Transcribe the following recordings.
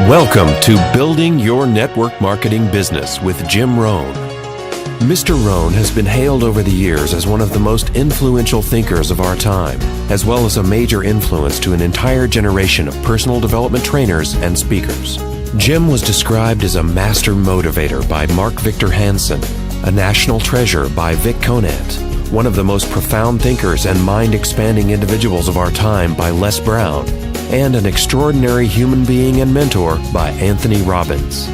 Welcome to Building Your Network Marketing Business with Jim Rohn. Mr. Rohn has been hailed over the years as one of the most influential thinkers of our time, as well as a major influence to an entire generation of personal development trainers and speakers. Jim was described as a master motivator by Mark Victor Hansen, a national treasure by Vic Conant, one of the most profound thinkers and mind-expanding individuals of our time by Les Brown, and an extraordinary human being and mentor by Anthony Robbins.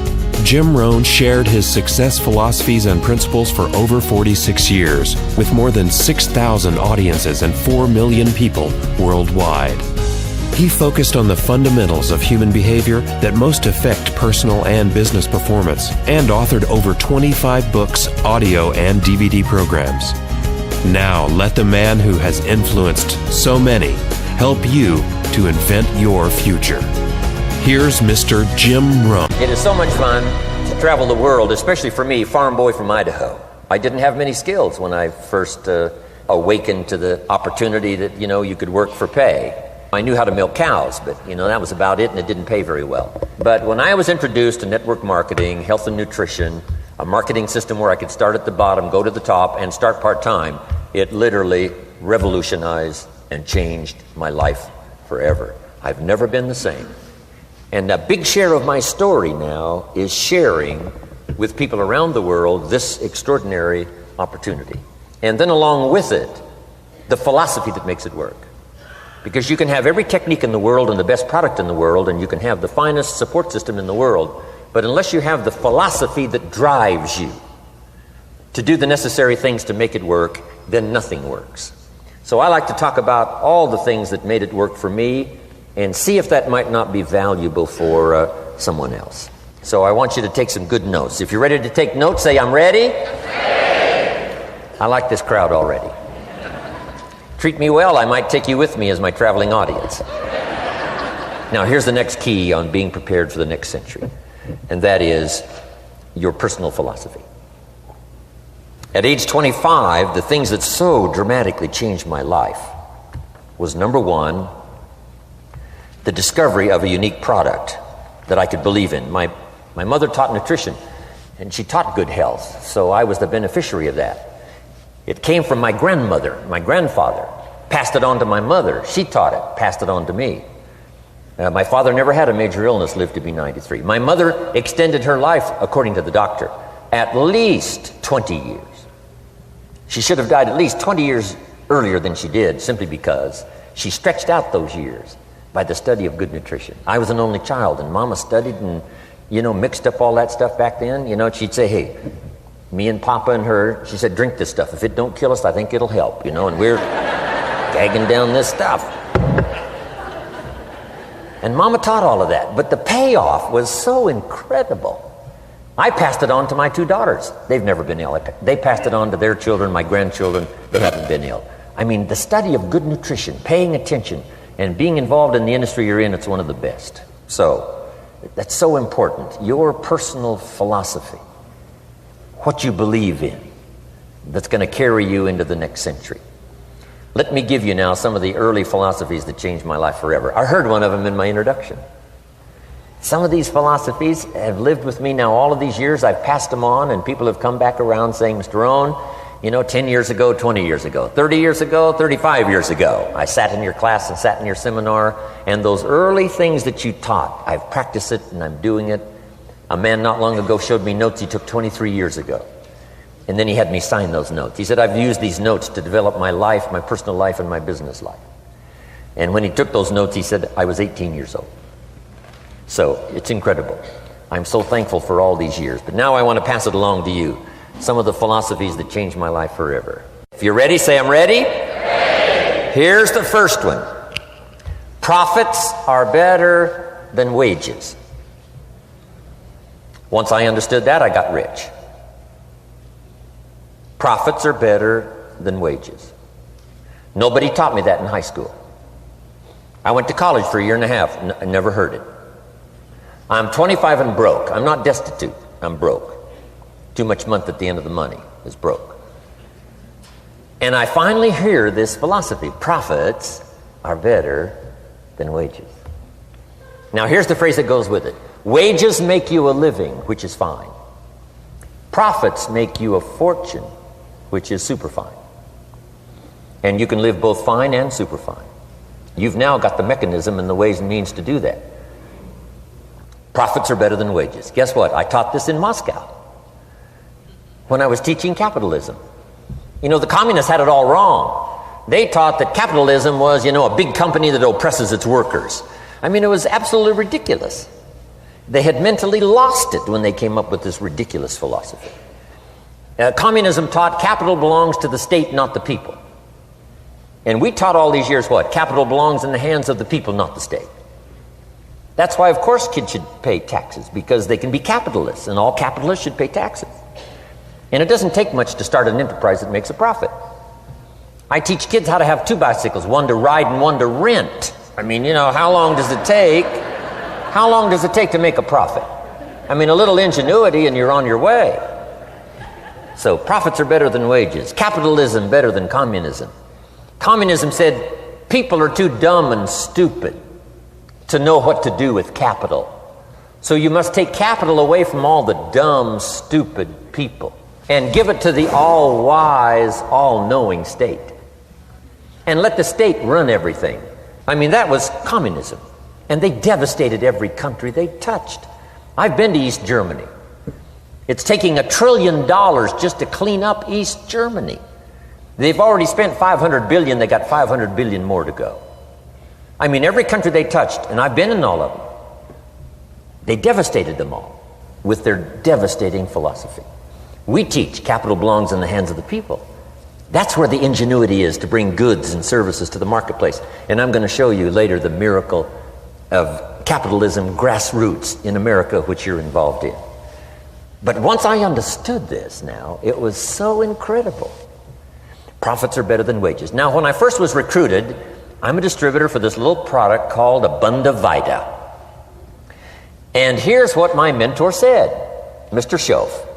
Jim Rohn shared his success philosophies and principles for over 46 years, with more than 6,000 audiences and 4 million people worldwide. He focused on the fundamentals of human behavior that most affect personal and business performance, and authored over 25 books, audio, and DVD programs. Now, let the man who has influenced so many help you to invent your future. Here's Mr. Jim Rohn. It is so much fun to travel the world, especially for me, farm boy from Idaho. I didn't have many skills when I first awakened to the opportunity that, you could work for pay. I knew how to milk cows, but, that was about it, and it didn't pay very well. But when I was introduced to network marketing, health and nutrition, a marketing system where I could start at the bottom, go to the top, and start part-time, it literally revolutionized and changed my life forever. I've never been the same. And a big share of my story now is sharing with people around the world this extraordinary opportunity. And then along with it, the philosophy that makes it work. Because you can have every technique in the world and the best product in the world, and you can have the finest support system in the world, but unless you have the philosophy that drives you to do the necessary things to make it work, then nothing works. So I like to talk about all the things that made it work for me and see if that might not be valuable for someone else. So I want you to take some good notes. If you're ready to take notes, say, I'm ready. Ready. I like this crowd already. Treat me well, I might take you with me as my traveling audience. Now here's the next key on being prepared for the next century, and that is your personal philosophy. At age 25, the things that so dramatically changed my life was, number one, the discovery of a unique product that I could believe in. My mother taught nutrition, and she taught good health, so I was the beneficiary of that. It came from my grandmother, my grandfather, passed it on to my mother. She taught it, passed it on to me. My father never had a major illness, lived to be 93. My mother extended her life, according to the doctor, at least 20 years. She should have died at least 20 years earlier than she did, simply because she stretched out those years by the study of good nutrition. I was an only child, and Mama studied and, mixed up all that stuff back then. She'd say, hey, me and Papa and her, she said, drink this stuff. If it don't kill us, I think it'll help, and we're gagging down this stuff. And Mama taught all of that, but the payoff was so incredible. I passed it on to my 2 daughters. They've never been ill. They passed it on to their children, my grandchildren. They haven't been ill. I mean, the study of good nutrition, paying attention, and being involved in the industry you're in, it's one of the best. So, that's so important. Your personal philosophy, what you believe in, that's going to carry you into the next century. Let me give you now some of the early philosophies that changed my life forever. I heard one of them in my introduction. Some of these philosophies have lived with me now all of these years. I've passed them on, and people have come back around saying, Mr. Rohn, 10 years ago, 20 years ago, 30 years ago, 35 years ago, I sat in your class and sat in your seminar, and those early things that you taught, I've practiced it and I'm doing it. A man not long ago showed me notes he took 23 years ago, and then he had me sign those notes. He said, I've used these notes to develop my life, my personal life, and my business life. And when he took those notes, he said, I was 18 years old. So it's incredible. I'm so thankful for all these years. But now I want to pass it along to you. Some of the philosophies that changed my life forever. If you're ready, say I'm ready. Ready. Here's the first one. Profits are better than wages. Once I understood that, I got rich. Profits are better than wages. Nobody taught me that in high school. I went to college for a year and a half. I never heard it. I'm 25 and broke. I'm not destitute. I'm broke. Too much month at the end of the money is broke. And I finally hear this philosophy. Profits are better than wages. Now here's the phrase that goes with it. Wages make you a living, which is fine. Profits make you a fortune, which is super fine. And you can live both fine and super fine. You've now got the mechanism and the ways and means to do that. Profits are better than wages. Guess what? I taught this in Moscow when I was teaching capitalism. You know, the communists had it all wrong. They taught that capitalism was, a big company that oppresses its workers. I mean, it was absolutely ridiculous. They had mentally lost it when they came up with this ridiculous philosophy. Communism taught capital belongs to the state, not the people. And we taught all these years what? Capital belongs in the hands of the people, not the state. That's why, of course, kids should pay taxes, because they can be capitalists, and all capitalists should pay taxes. And it doesn't take much to start an enterprise that makes a profit. I teach kids how to have two bicycles, one to ride and one to rent. I mean, how long does it take? How long does it take to make a profit? I mean, a little ingenuity and you're on your way. So profits are better than wages. Capitalism better than communism. Communism said people are too dumb and stupid to know what to do with capital. So you must take capital away from all the dumb, stupid people and give it to the all-wise, all-knowing state. And let the state run everything. I mean, that was communism. And they devastated every country they touched. I've been to East Germany. It's taking $1 trillion just to clean up East Germany. They've already spent $500 billion. They got $500 billion more to go. I mean, every country they touched, and I've been in all of them, they devastated them all with their devastating philosophy. We teach capital belongs in the hands of the people. That's where the ingenuity is to bring goods and services to the marketplace. And I'm going to show you later the miracle of capitalism grassroots in America, which you're involved in. But once I understood this now, it was so incredible. Profits are better than wages. Now, when I first was recruited, I'm a distributor for this little product called Abunda Vita. And here's what my mentor said, Mr. Schoaf.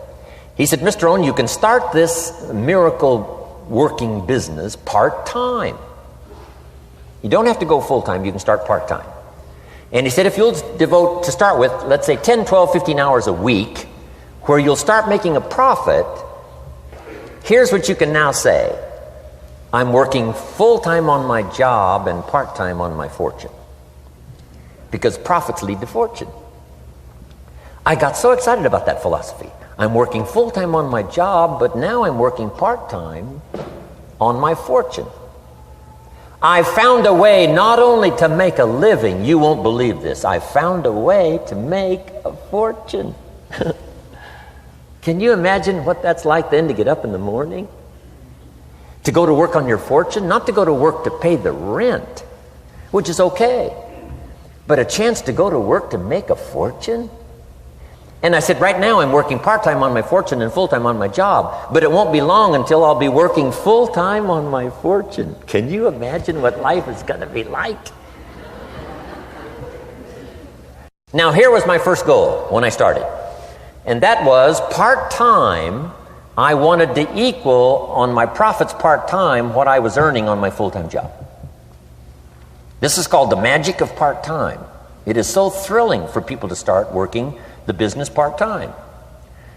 He said, Mr. Rohn, you can start this miracle working business part-time. You don't have to go full-time, you can start part-time. And he said, if you'll devote, to start with, let's say 10, 12, 15 hours a week, where you'll start making a profit, here's what you can now say. I'm working full-time on my job and part-time on my fortune. Because profits lead to fortune. I got so excited about that philosophy. I'm working full-time on my job, but now I'm working part-time on my fortune. I found a way not only to make a living, you won't believe this, I found a way to make a fortune. Can you imagine what that's like then to get up in the morning? To go to work on your fortune? Not to go to work to pay the rent, which is okay, but a chance to go to work to make a fortune? And I said, right now I'm working part-time on my fortune and full-time on my job, but it won't be long until I'll be working full-time on my fortune. Can you imagine what life is going to be like? Now, here was my first goal when I started, and that was part-time. I wanted to equal on my profits part-time what I was earning on my full-time job. This is called the magic of part-time. It is so thrilling for people to start working the business part-time,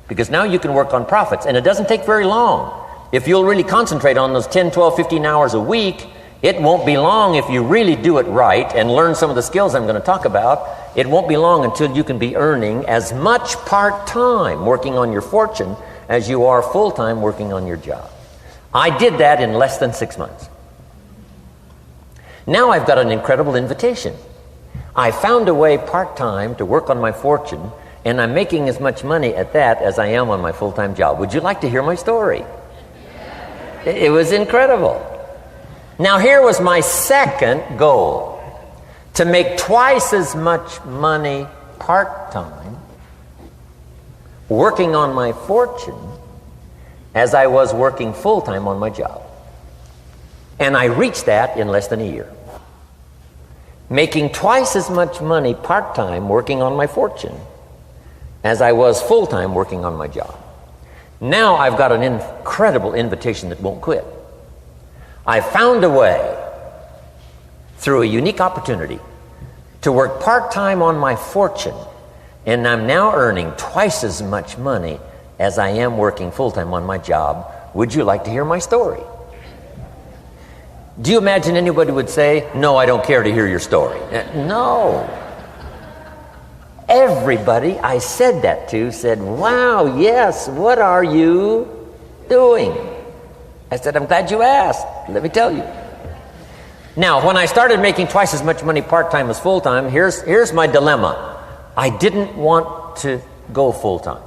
because now you can work on profits, and it doesn't take very long. If you'll really concentrate on those 10, 12, 15 hours a week, it won't be long if you really do it right and learn some of the skills I'm going to talk about. It won't be long until you can be earning as much part-time working on your fortune as you are full-time working on your job. I did that in less than 6 months. Now I've got an incredible invitation. I found a way part-time to work on my fortune, and I'm making as much money at that as I am on my full-time job. Would you like to hear my story? It was incredible. Now here was my second goal, to make twice as much money part-time working on my fortune as I was working full-time on my job. And I reached that in less than a year. Making twice as much money part-time working on my fortune as I was full-time working on my job. Now I've got an incredible invitation that won't quit. I found a way, through a unique opportunity, to work part-time on my fortune And I'm now earning twice as much money as I am working full-time on my job. Would you like to hear my story? Do you imagine anybody would say, no, I don't care to hear your story? No. Everybody I said that to said, wow, yes, what are you doing? I said, I'm glad you asked. Let me tell you. Now, when I started making twice as much money part-time as full-time, here's my dilemma. I didn't want to go full-time.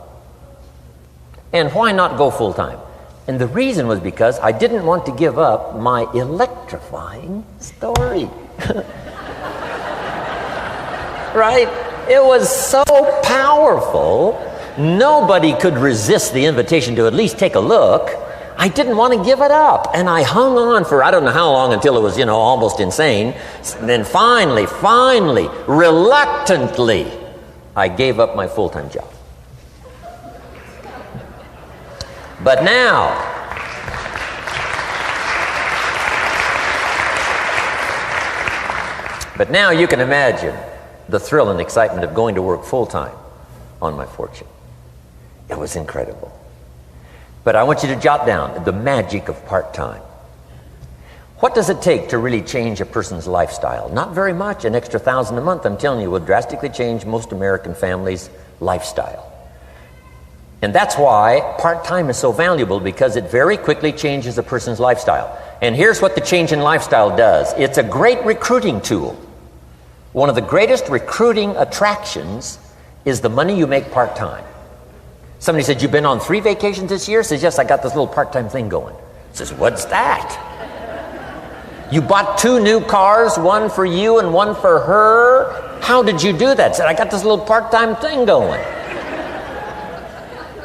And why not go full-time? And the reason was because I didn't want to give up my electrifying story. Right? It was so powerful, nobody could resist the invitation to at least take a look. I didn't want to give it up. And I hung on for I don't know how long until it was, almost insane. And then finally, reluctantly, I gave up my full-time job. But now, you can imagine the thrill and excitement of going to work full-time on my fortune. It was incredible. But I want you to jot down the magic of part-time. What does it take to really change a person's lifestyle? Not very much. An extra $1,000 a month, I'm telling you, will drastically change most American families' lifestyle. And that's why part-time is so valuable, because it very quickly changes a person's lifestyle. And here's what the change in lifestyle does. It's a great recruiting tool. One of the greatest recruiting attractions is the money you make part-time. Somebody said, you've been on 3 vacations this year? Says, yes, I got this little part-time thing going. Says, what's that? You bought 2 new cars, one for you and one for her? How did you do that? Said, I got this little part-time thing going.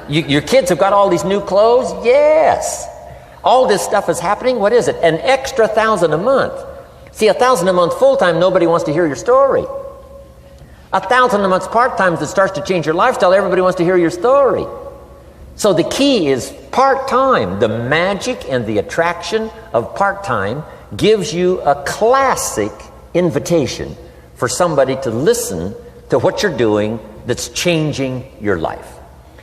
Your kids have got all these new clothes? Yes. All this stuff is happening. What is it? An extra $1,000 a month. See, $1,000 a month full-time, nobody wants to hear your story. $1,000 a month part-time that starts to change your lifestyle, everybody wants to hear your story. So the key is part-time. The magic and the attraction of part-time gives you a classic invitation for somebody to listen to what you're doing that's changing your life.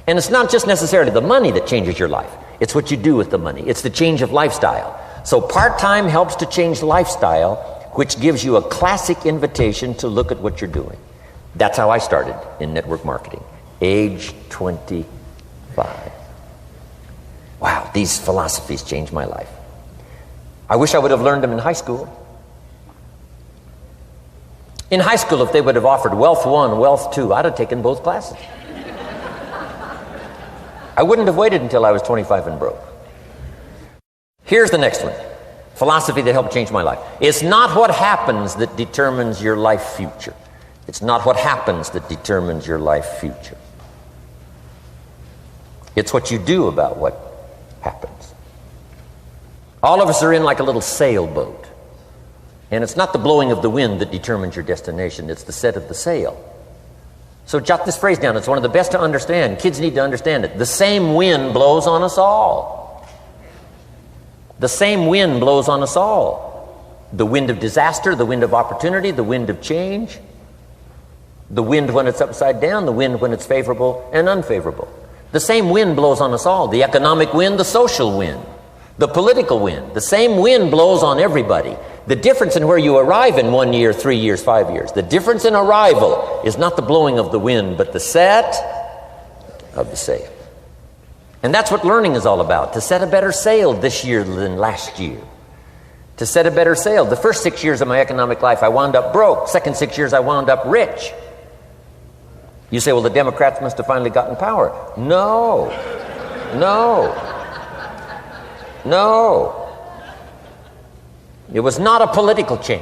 And it's not just necessarily the money that changes your life. It's what you do with the money. It's the change of lifestyle. So part-time helps to change lifestyle, which gives you a classic invitation to look at what you're doing. That's how I started in network marketing, age 25. Wow, these philosophies changed my life. I wish I would have learned them in high school. In high school, if they would have offered Wealth 1, Wealth 2, I'd have taken both classes. I wouldn't have waited until I was 25 and broke. Here's the next one. Philosophy that helped change my life. It's not what happens that determines your life future. It's not what happens that determines your life future. It's what you do about what happens. All of us are in like a little sailboat. And it's not the blowing of the wind that determines your destination. It's the set of the sail. So jot this phrase down. It's one of the best to understand. Kids need to understand it. The same wind blows on us all. The same wind blows on us all. The wind of disaster, the wind of opportunity, the wind of change. The wind when it's upside down, the wind when it's favorable and unfavorable. The same wind blows on us all. The economic wind, the social wind, the political wind. The same wind blows on everybody. The difference in where you arrive in 1 year, 3 years, 5 years, the difference in arrival is not the blowing of the wind, but the set of the sail. And that's what learning is all about, to set a better sail this year than last year. To set a better sail. The first 6 years of my economic life, I wound up broke. Second 6 years, I wound up rich. You say, well, the Democrats must have finally gotten power. No. It was not a political change.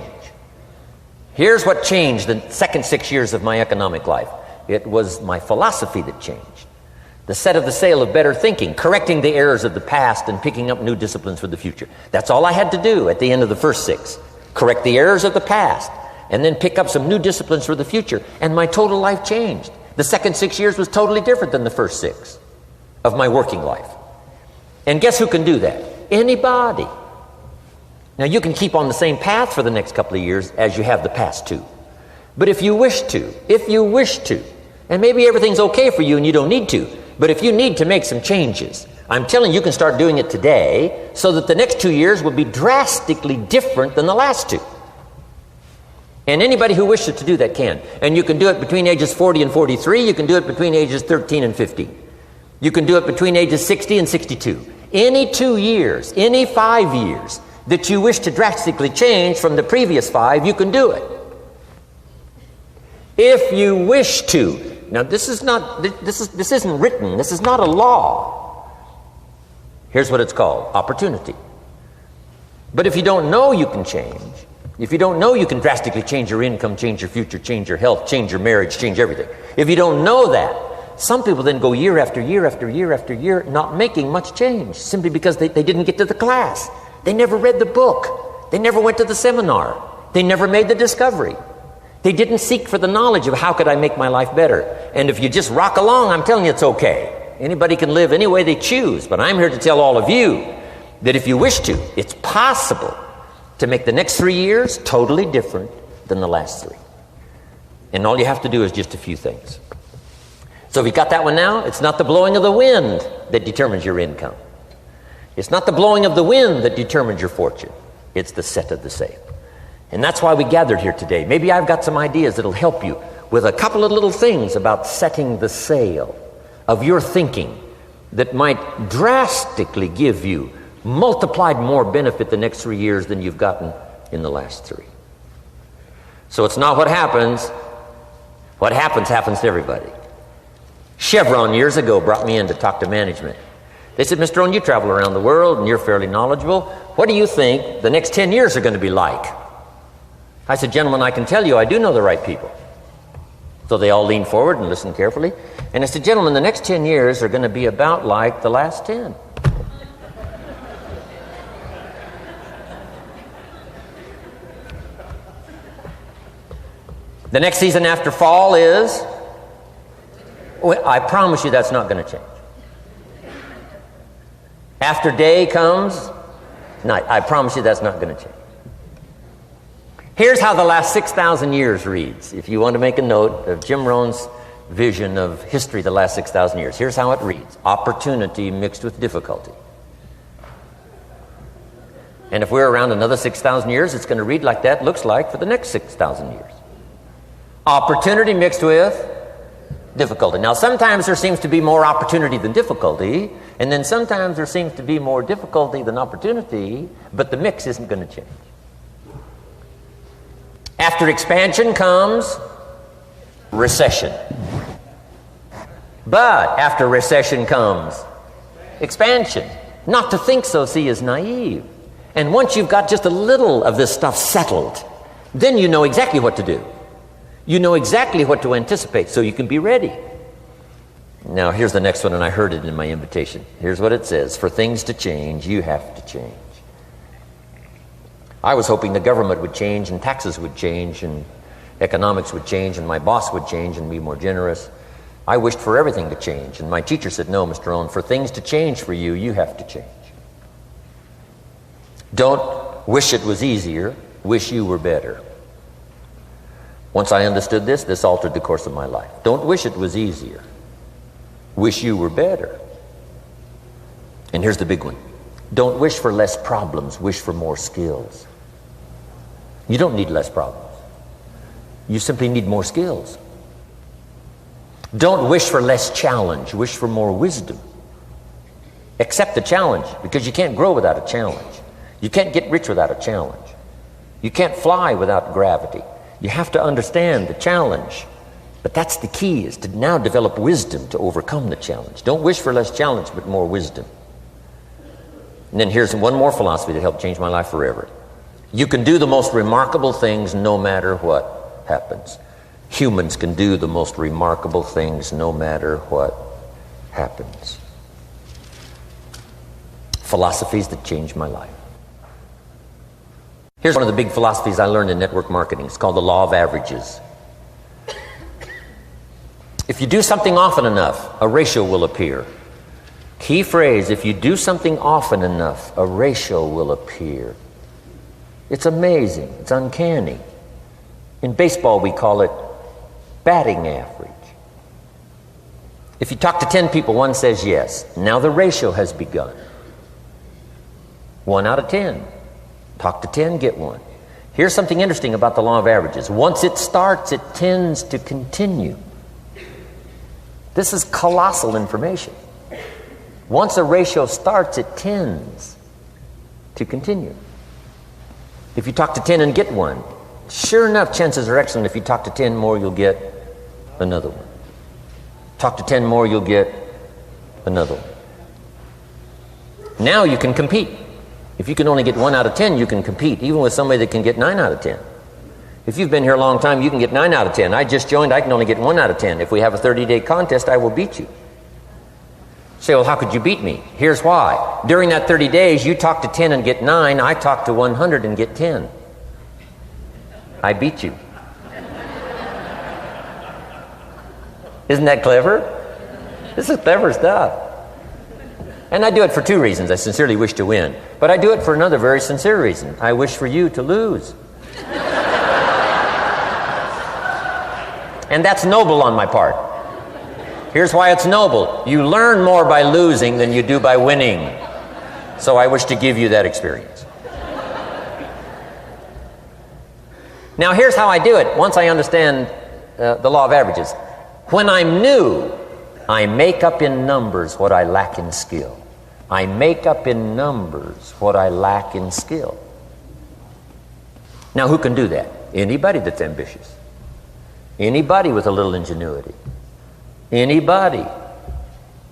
Here's what changed the second 6 years of my economic life. It was my philosophy that changed. The set of the sail of better thinking, correcting the errors of the past and picking up new disciplines for the future. That's all I had to do at the end of the first 6. Correct the errors of the past and then pick up some new disciplines for the future. And my total life changed. The second 6 years was totally different than the first 6 of my working life. And guess who can do that? Anybody. Now, you can keep on the same path for the next couple of years as you have the past 2. But if you wish to, And maybe everything's okay for you and you don't need to. But if you need to make some changes, I'm telling you, you can start doing it today so that the next 2 years will be drastically different than the last 2. And anybody who wishes to do that can. And you can do it between ages 40 and 43. You can do it between ages 13 and 15. You can do it between ages 60 and 62. Any 2 years, any 5 years that you wish to drastically change from the previous 5, you can do it. If you wish to. Now this isn't written. This is not a law. Here's what it's called: opportunity. But if you don't know you can change, if you don't know you can drastically change your income, change your future, change your health, change your marriage, change everything, if you don't know that, some people then go year after year after year after year not making much change simply because they didn't get to the class. They never read the book. They never went to the seminar. They never made the discovery. They didn't seek for the knowledge of how could I make my life better. And if you just rock along, I'm telling you it's okay. Anybody can live any way they choose, but I'm here to tell all of you that if you wish to, it's possible to make the next 3 years totally different than the last 3. And all you have to do is just a few things. So if you got that one now, it's not the blowing of the wind that determines your income. It's not the blowing of the wind that determines your fortune. It's the set of the sail. And that's why we gathered here today. Maybe I've got some ideas that'll help you with a couple of little things about setting the sail of your thinking that might drastically give you multiplied more benefit the next 3 years than you've gotten in the last 3. So it's not what happens. What happens to everybody. Chevron years ago brought me in to talk to management. They said, Mr. Rohn, you travel around the world and you're fairly knowledgeable. What do you think the next 10 years are going to be like? I said, gentlemen, I can tell you I do know the right people. So they all leaned forward and listened carefully. And I said, gentlemen, the next 10 years are going to be about like the last 10. The next season after fall is, I promise you that's not going to change. After day comes night. I promise you that's not going to change. Here's how the last 6,000 years reads. If you want to make a note of Jim Rohn's vision of history the last 6,000 years, here's how it reads. Opportunity mixed with difficulty. And if we're around another 6,000 years, it's going to read like that looks like for the next 6,000 years. Opportunity mixed with difficulty. Now, sometimes there seems to be more opportunity than difficulty, and then sometimes there seems to be more difficulty than opportunity, but the mix isn't going to change. After expansion comes recession. But after recession comes expansion. Not to think so, see, is naive. And once you've got just a little of this stuff settled, then you know exactly what to do. You know exactly what to anticipate, so you can be ready. Now, here's the next one, and I heard it in my invitation. Here's what it says. For things to change, you have to change. I was hoping the government would change, and taxes would change, and economics would change, and my boss would change and be more generous. I wished for everything to change, and my teacher said, no, Mr. Rohn, for things to change for you, you have to change. Don't wish it was easier, wish you were better. Once I understood this, this altered the course of my life. Don't wish it was easier. Wish you were better. And here's the big one. Don't wish for less problems. Wish for more skills. You don't need less problems. You simply need more skills. Don't wish for less challenge. Wish for more wisdom. Accept the challenge, because you can't grow without a challenge. You can't get rich without a challenge. You can't fly without gravity. You have to understand the challenge. But that's the key, is to now develop wisdom to overcome the challenge. Don't wish for less challenge, but more wisdom. And then here's one more philosophy that helped change my life forever. You can do the most remarkable things no matter what happens. Humans can do the most remarkable things no matter what happens. Philosophies that changed my life. Here's one of the big philosophies I learned in network marketing. It's called the law of averages. If you do something often enough, a ratio will appear. Key phrase, if you do something often enough, a ratio will appear. It's amazing. It's uncanny. In baseball, we call it batting average. If you talk to 10 people, one says yes. Now the ratio has begun. 1 out of 10. Talk to 10, get 1. Here's something interesting about the law of averages. Once it starts, it tends to continue. This is colossal information. Once a ratio starts, it tends to continue. If you talk to 10 and get 1, sure enough, chances are excellent. If you talk to 10 more, you'll get another one. Talk to 10 more, you'll get another one. Now you can compete. If you can only get 1 out of 10, you can compete, even with somebody that can get 9 out of 10. If you've been here a long time, you can get 9 out of 10. I just joined, I can only get 1 out of 10. If we have a 30-day contest, I will beat you. Say, well, how could you beat me? Here's why. During that 30 days, you talk to 10 and get 9. I talk to 100 and get 10. I beat you. Isn't that clever? This is clever stuff. And I do it for 2 reasons. I sincerely wish to win. But I do it for another very sincere reason. I wish for you to lose. And that's noble on my part. Here's why it's noble. You learn more by losing than you do by winning. So I wish to give you that experience. Now here's how I do it once I understand the law of averages. When I'm new, I make up in numbers what I lack in skill. I make up in numbers what I lack in skill. Now who can do that? Anybody that's ambitious. Anybody with a little ingenuity. Anybody.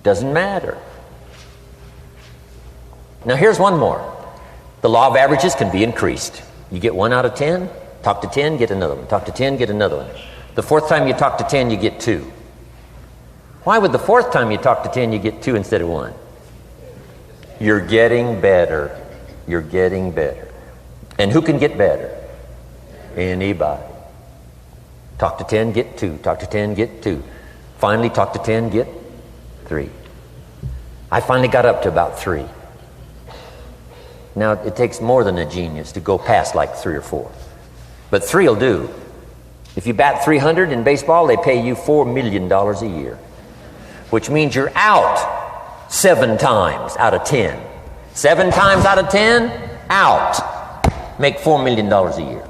Doesn't matter. Now here's one more. The law of averages can be increased. You get 1 out of 10, talk to 10, get another one. Talk to 10, get another one. The 4th time you talk to 10, you get 2. Why would the 4th time you talk to 10, you get 2 instead of 1? You're getting better. You're getting better. And who can get better? Anybody. Talk to 10, get 2. Talk to 10, get 2. Finally, talk to 10, get 3. I finally got up to about 3. Now, it takes more than a genius to go past like 3 or 4. But 3 will do. If you bat 300 in baseball, they pay you $4 million a year, which means you're out 7 times out of 10. 7 times out of 10, out. Make $4 million a year.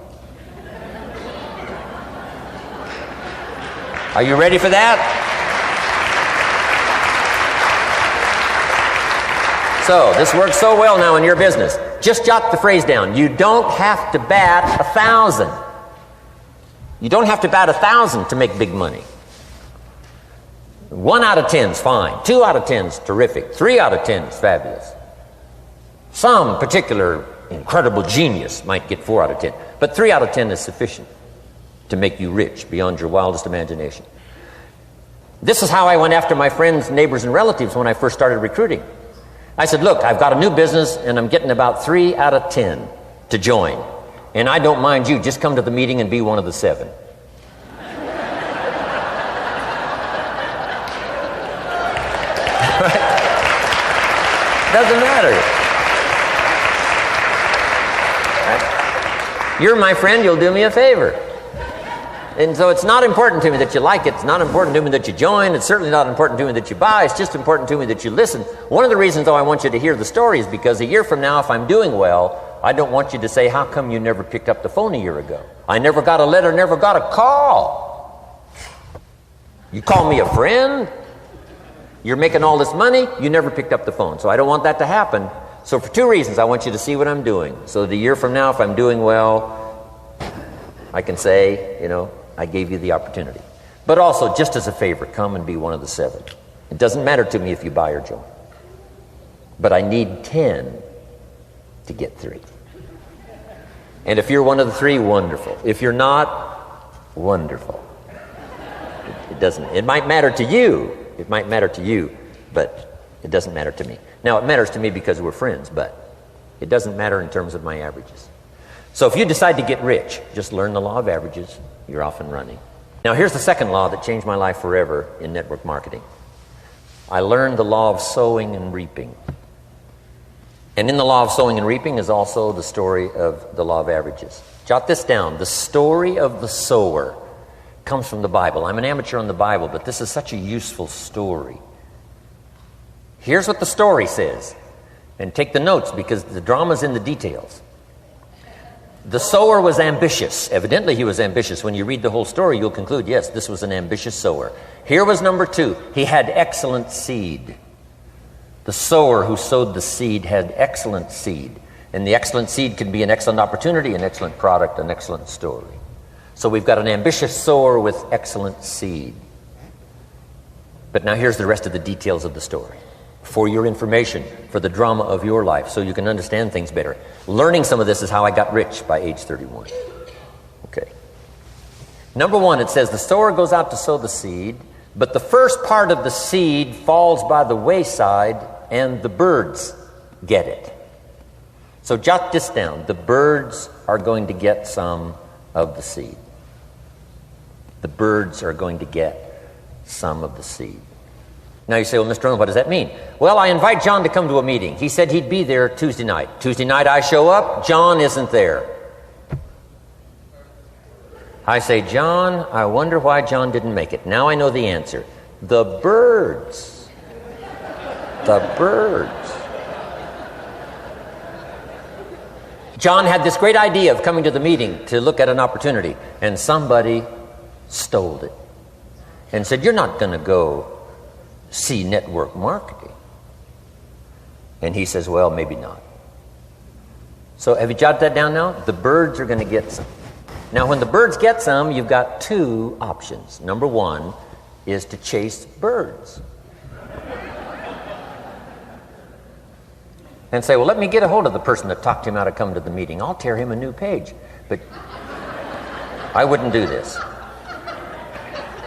Are you ready for that? So, this works so well now in your business. Just jot the phrase down. You don't have to bat 1,000. You don't have to bat 1,000 to make big money. 1 out of 10 is fine. 2 out of 10 is terrific. 3 out of 10 is fabulous. Some particular incredible genius might get 4 out of 10. But 3 out of 10 is sufficient to make you rich beyond your wildest imagination. This is how I went after my friends, neighbors, and relatives when I first started recruiting. I said, look, I've got a new business and I'm getting about 3 out of 10 to join. And I don't mind you, just come to the meeting and be one of the 7. Doesn't matter. Right? You're my friend, you'll do me a favor. And so it's not important to me that you like it. It's not important to me that you join. It's certainly not important to me that you buy. It's just important to me that you listen. One of the reasons, though, I want you to hear the story is because a year from now, if I'm doing well, I don't want you to say, how come you never picked up the phone a year ago? I never got a letter, never got a call. You call me a friend? You're making all this money? You never picked up the phone. So I don't want that to happen. So for 2 reasons, I want you to see what I'm doing. So that a year from now, if I'm doing well, I can say, you know, I gave you the opportunity. But also, just as a favor, come and be one of the 7. It doesn't matter to me if you buy or join. But I need 10 to get 3. And if you're one of the 3, wonderful. If you're not, wonderful. It doesn't. It might matter to you. It might matter to you, but it doesn't matter to me. Now, it matters to me because we're friends, but it doesn't matter in terms of my averages. So if you decide to get rich, just learn the law of averages. You're off and running. Now, here's the second law that changed my life forever in network marketing. I learned the law of sowing and reaping. And in the law of sowing and reaping is also the story of the law of averages. Jot this down. The story of the sower comes from the Bible. I'm an amateur on the Bible, but this is such a useful story. Here's what the story says. And take the notes because the drama's in the details. The sower was ambitious. Evidently he was ambitious. When you read the whole story, you'll conclude, yes, this was an ambitious sower. Here was number 2. He had excellent seed. The sower who sowed the seed had excellent seed. And the excellent seed can be an excellent opportunity, an excellent product, an excellent story. So we've got an ambitious sower with excellent seed. But now here's the rest of the details of the story. For your information, for the drama of your life, so you can understand things better. Learning some of this is how I got rich by age 31. Okay. Number 1, it says the sower goes out to sow the seed, but the first part of the seed falls by the wayside and the birds get it. So jot this down. The birds are going to get some of the seed. The birds are going to get some of the seed. Now you say, well, Mr. Rohn, what does that mean? Well, I invite John to come to a meeting. He said he'd be there Tuesday night. Tuesday night I show up, John isn't there. I say, John, I wonder why John didn't make it. Now I know the answer. The birds. The birds. John had this great idea of coming to the meeting to look at an opportunity, and somebody stole it and said, you're not going to go see network marketing. And he says, well, maybe not. So have you jotted that down now? The birds are going to get some. Now, when the birds get some, you've got 2 options. Number 1 is to chase birds. And say, well, let me get a hold of the person that talked him out of coming to the meeting. I'll tear him a new page. But I wouldn't do this.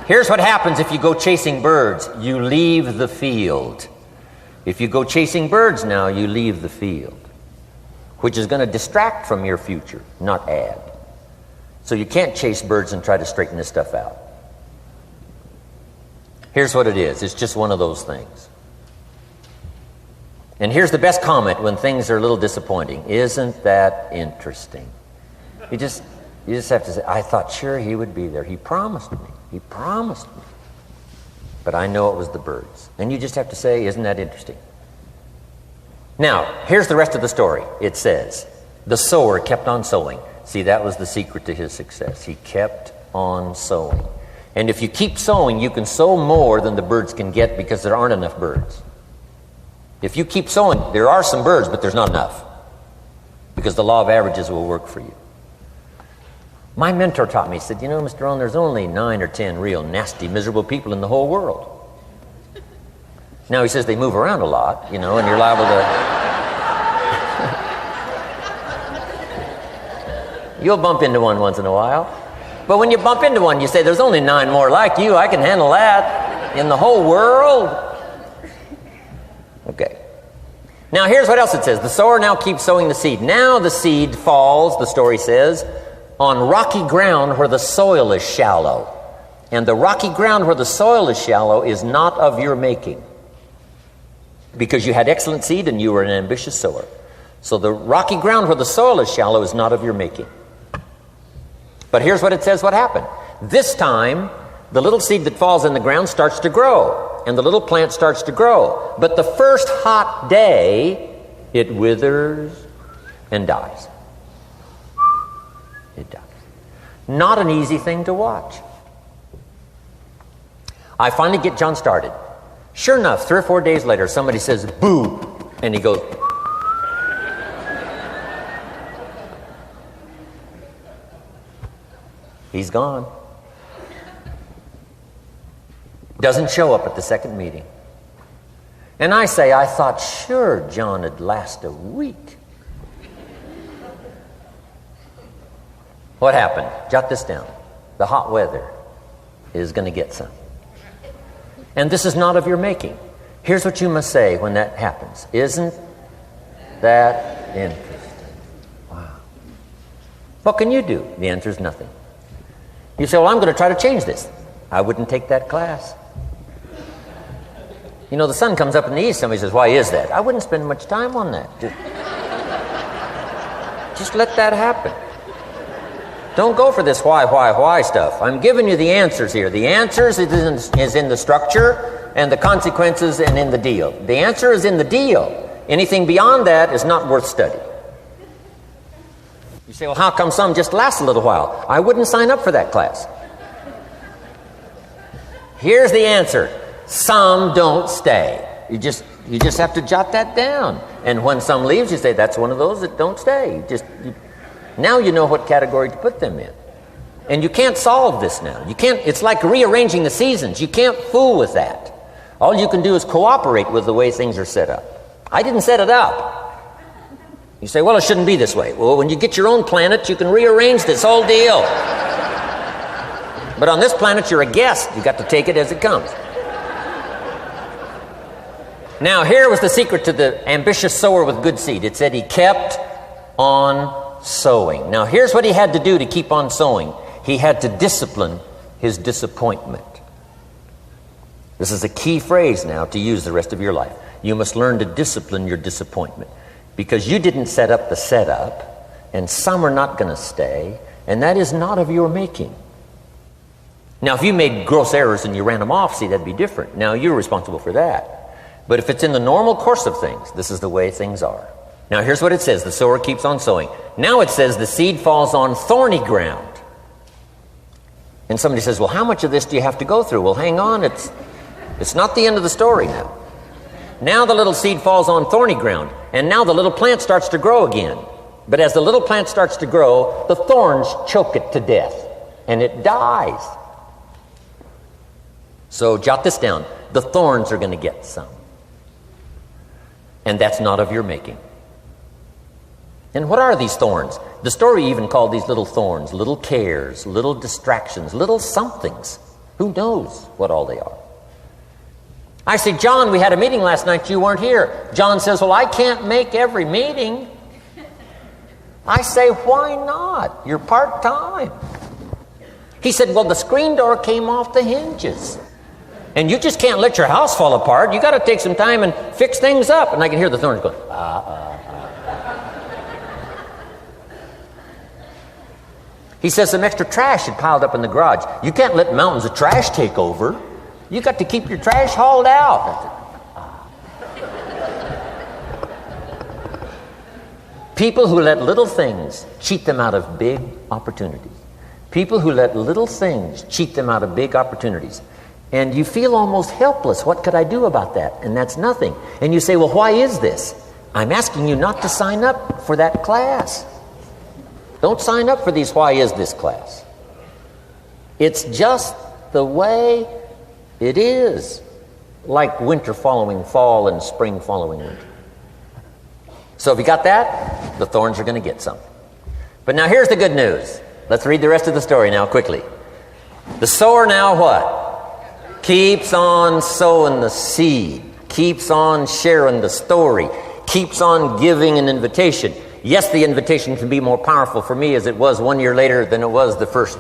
Here's what happens if you go chasing birds. You leave the field. If you go chasing birds now, you leave the field, which is going to distract from your future, not add. So you can't chase birds and try to straighten this stuff out. Here's what it is. It's just one of those things. And here's the best comment when things are a little disappointing. Isn't that interesting? You just have to say, I thought sure he would be there. He promised me. He promised me. But I know it was the birds. And you just have to say, isn't that interesting? Now, here's the rest of the story. It says, the sower kept on sowing. See, that was the secret to his success. He kept on sowing. And if you keep sowing, you can sow more than the birds can get because there aren't enough birds. If you keep sowing, there are some birds, but there's not enough. Because the law of averages will work for you. My mentor taught me, he said, you know, Mr. Rohn, there's only 9 or 10 real nasty, miserable people in the whole world. Now he says they move around a lot, you know, and you're liable to... You'll bump into one once in a while. But when you bump into one, you say, there's only 9 more like you. I can handle that in the whole world. Okay. Now here's what else it says. The sower now keeps sowing the seed. Now the seed falls, the story says, on rocky ground where the soil is shallow. And the rocky ground where the soil is shallow is not of your making. Because you had excellent seed and you were an ambitious sower. So the rocky ground where the soil is shallow is not of your making. But here's what it says what happened. This time, the little seed that falls in the ground starts to grow. And the little plant starts to grow. But the first hot day, it withers and dies. It dies. Not an easy thing to watch. I finally get John started. Sure enough, 3 or 4 days later, somebody says, boo, and he goes, he's gone. Doesn't show up at the second meeting. And I say, I thought sure John would last a week. What happened? Jot this down. The hot weather is going to get some. And this is not of your making. Here's what you must say when that happens. Isn't that interesting? Wow. What can you do? The answer is nothing. You say, well, I'm going to try to change this. I wouldn't take that class. You know, the sun comes up in the east. Somebody says, why is that? I wouldn't spend much time on that. Just let that happen. Don't go for this why stuff. I'm giving you the answers here. The answers is in the structure, and the consequences and in the deal. The answer is in the deal. Anything beyond that is not worth study. You say, well, how come some just last a little while? I wouldn't sign up for that class. Here's the answer. Some don't stay. You just have to jot that down. And when some leaves, you say, that's one of those that don't stay. Now you know what category to put them in. And you can't solve this now. It's like rearranging the seasons. You can't fool with that. All you can do is cooperate with the way things are set up. I didn't set it up. You say, well, it shouldn't be this way. Well, when you get your own planet, you can rearrange this whole deal. But on this planet, you're a guest. You got to take it as it comes. Now, here was the secret to the ambitious sower with good seed. It said he kept on sowing. Now, here's what he had to do to keep on sowing. He had to discipline his disappointment. This is a key phrase now to use the rest of your life. You must learn to discipline your disappointment, because you didn't set up the setup, and some are not going to stay, and that is not of your making. Now, if you made gross errors and you ran them off, see, that'd be different. Now, you're responsible for that. But if it's in the normal course of things, this is the way things are. Now, here's what it says. The sower keeps on sowing. Now it says the seed falls on thorny ground. And somebody says, well, how much of this do you have to go through? Well, hang on. It's not the end of the story now. Now the little seed falls on thorny ground, and now the little plant starts to grow again. But as the little plant starts to grow, the thorns choke it to death, and it dies. So jot this down. The thorns are going to get some. And that's not of your making. And what are these thorns? The story even called these little thorns, little cares, little distractions, little somethings. Who knows what all they are? I say, John, we had a meeting last night. You weren't here. John says, well, I can't make every meeting. I say, why not? You're part-time. He said, well, the screen door came off the hinges. And you just can't let your house fall apart. You got to take some time and fix things up. And I can hear the thorns going, He says some extra trash had piled up in the garage. You can't let mountains of trash take over. You got to keep your trash hauled out. People who let little things cheat them out of big opportunities. People who let little things cheat them out of big opportunities. And you feel almost helpless. What could I do about that? And that's nothing. And you say, well, why is this? I'm asking you not to sign up for that class. Don't sign up for these why is this class. It's just the way it is, like winter following fall and spring following winter. So if you got that, the thorns are going to get some. But now here's the good news. Let's read the rest of the story now quickly. The sower now what? Keeps on sowing the seed, keeps on sharing the story, keeps on giving an invitation. Yes, the invitation can be more powerful for me as it was 1 year later than it was the first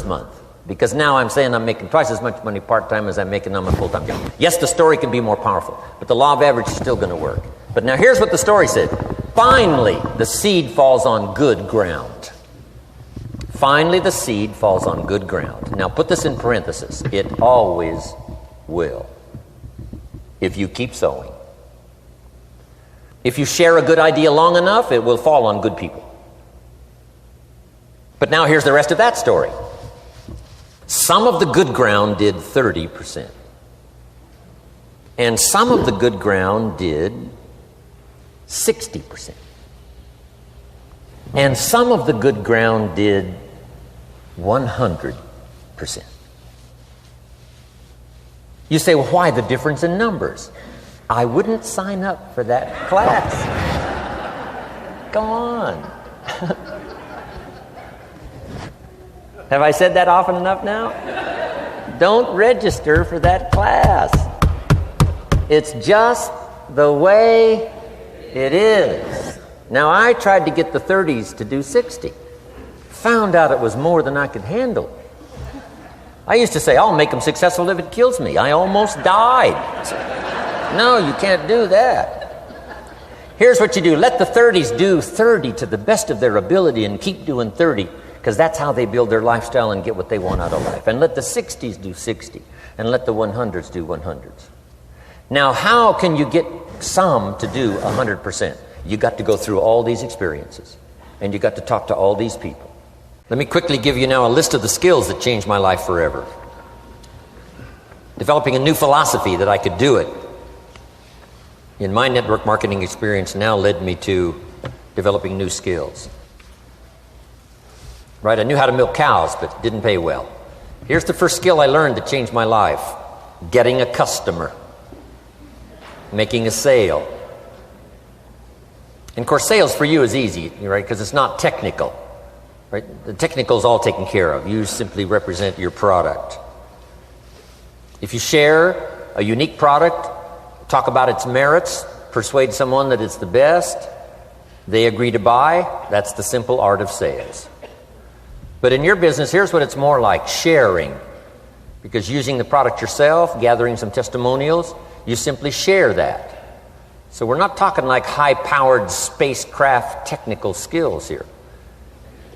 month. Because now I'm saying I'm making twice as much money part-time as I'm making on my full-time job. Yes, the story can be more powerful, but the law of average is still going to work. But now here's what the story said. Finally, the seed falls on good ground. Finally, the seed falls on good ground. Now put this in parentheses. It always will, if you keep sowing. If you share a good idea long enough, it will fall on good people. But now here's the rest of that story. Some of the good ground did 30%. And some of the good ground did 60%. And some of the good ground did 100%. You say, well, why the difference in numbers? I wouldn't sign up for that class. Go on. Have I said that often enough now? Don't register for that class. It's just the way it is. Now, I tried to get the 30s to do 60. Found out it was more than I could handle. I used to say, I'll make them successful if it kills me. I almost died. No, you can't do that. Here's what you do. Let the 30s do 30 to the best of their ability and keep doing 30. because that's how they build their lifestyle and get what they want out of life. And let the 60s do 60, and let the 100s do 100s. Now, how can you get some to do 100%? You got to go through all these experiences, and you got to talk to all these people. Let me quickly give you now a list of the skills that changed my life forever. Developing a new philosophy that I could do it in my network marketing experience now led me to developing new skills. Right, I knew how to milk cows, but it didn't pay well. Here's the first skill I learned that changed my life: getting a customer, making a sale. And of course, sales for you is easy, right? Because it's not technical, right? The technical is all taken care of. You simply represent your product. If you share a unique product, talk about its merits, persuade someone that it's the best, they agree to buy, that's the simple art of sales. But in your business, here's what it's more like: sharing. Because using the product yourself, gathering some testimonials, you simply share that. So we're not talking like high-powered spacecraft technical skills here.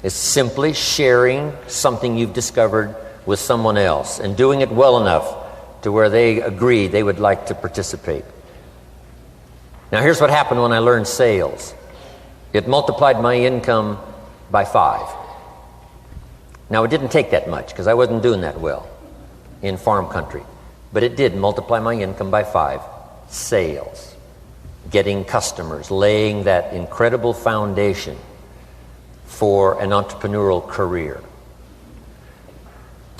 It's simply sharing something you've discovered with someone else and doing it well enough to where they agree they would like to participate. Now here's what happened when I learned sales. It multiplied my income by 5. Now it didn't take that much because I wasn't doing that well in farm country. But it did multiply my income by 5. Sales. Getting customers. Laying that incredible foundation for an entrepreneurial career.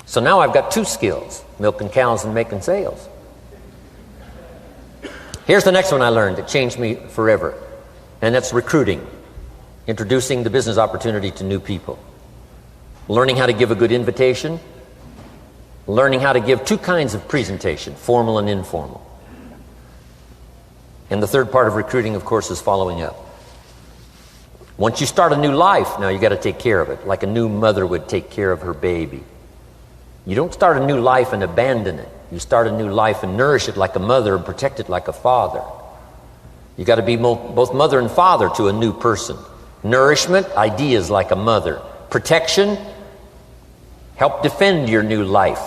So now I've got 2 skills: milking cows and making sales. Here's the next one I learned that changed me forever, and that's recruiting. Introducing the business opportunity to new people. Learning how to give a good invitation. Learning how to give 2 kinds of presentation, formal and informal. And the third part of recruiting, of course, is following up. Once you start a new life, now you got to take care of it, like a new mother would take care of her baby. You don't start a new life and abandon it. You start a new life and nourish it like a mother and protect it like a father. You got to be both mother and father to a new person. Nourishment, ideas like a mother. Protection, help defend your new life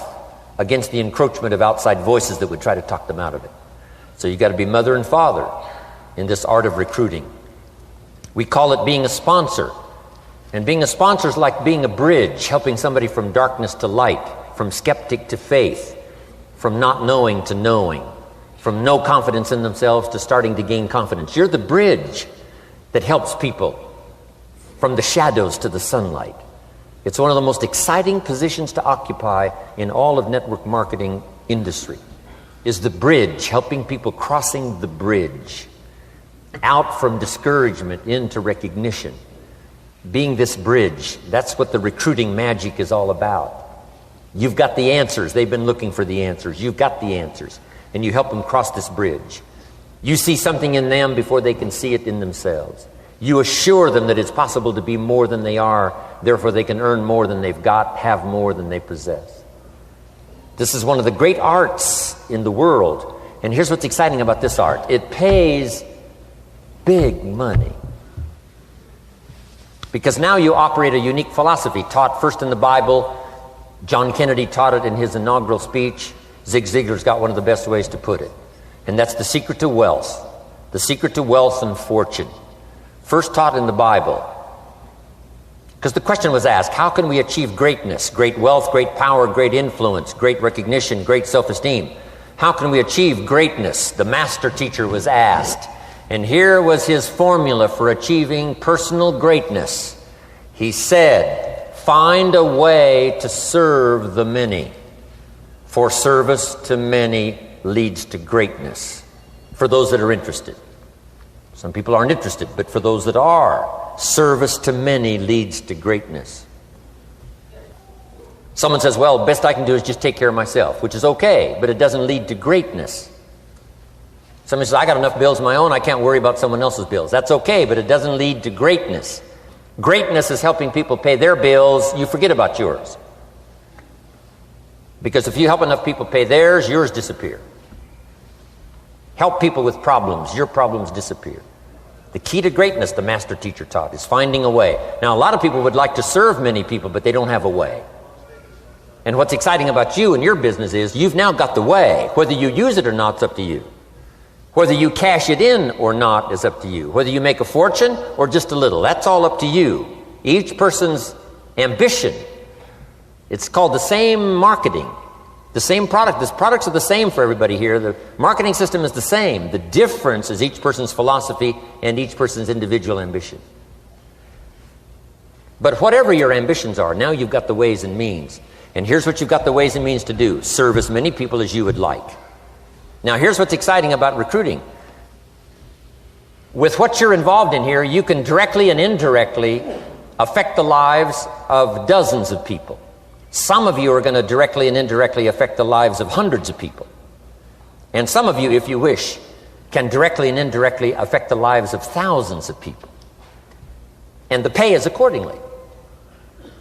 against the encroachment of outside voices that would try to talk them out of it. So you got to be mother and father in this art of recruiting. We call it being a sponsor. And being a sponsor is like being a bridge, helping somebody from darkness to light, from skeptic to faith, from not knowing to knowing, from no confidence in themselves to starting to gain confidence. You're the bridge that helps people from the shadows to the sunlight. It's one of the most exciting positions to occupy in all of network marketing industry, is the bridge, helping people crossing the bridge out from discouragement into recognition. Being this bridge, that's what the recruiting magic is all about. You've got the answers. They've been looking for the answers. You've got the answers. And you help them cross this bridge. You see something in them before they can see it in themselves. You assure them that it's possible to be more than they are, therefore they can earn more than they've got, have more than they possess. This is one of the great arts in the world. And here's what's exciting about this art. It pays big money. Because now you operate a unique philosophy taught first in the Bible. John Kennedy taught it in his inaugural speech. Zig Ziglar's got one of the best ways to put it. And that's the secret to wealth. The secret to wealth and fortune. First taught in the Bible. Because the question was asked, how can we achieve greatness, great wealth, great power, great influence, great recognition, great self-esteem? How can we achieve greatness? The master teacher was asked. And here was his formula for achieving personal greatness. He said, find a way to serve the many, for service to many leads to greatness. For those that are interested. Some people aren't interested, but for those that are, service to many leads to greatness. Someone says, well, best I can do is just take care of myself, which is okay, but it doesn't lead to greatness. Somebody says, I got enough bills of my own, I can't worry about someone else's bills. That's okay, but it doesn't lead to greatness. Greatness is helping people pay their bills, you forget about yours. Because if you help enough people pay theirs, yours disappear. Help people with problems, your problems disappear. The key to greatness, the master teacher taught, is finding a way. Now, a lot of people would like to serve many people, but they don't have a way. And what's exciting about you and your business is you've now got the way. Whether you use it or not, it's up to you. Whether you cash it in or not is up to you. Whether you make a fortune or just a little, that's all up to you. Each person's ambition, it's called the same marketing, the same product. The products are the same for everybody here. The marketing system is the same. The difference is each person's philosophy and each person's individual ambition. But whatever your ambitions are, now you've got the ways and means. And here's what you've got the ways and means to do. Serve as many people as you would like. Now, here's what's exciting about recruiting. With what you're involved in here, you can directly and indirectly affect the lives of dozens of people. Some of you are going to directly and indirectly affect the lives of hundreds of people. And some of you, if you wish, can directly and indirectly affect the lives of thousands of people. And the pay is accordingly.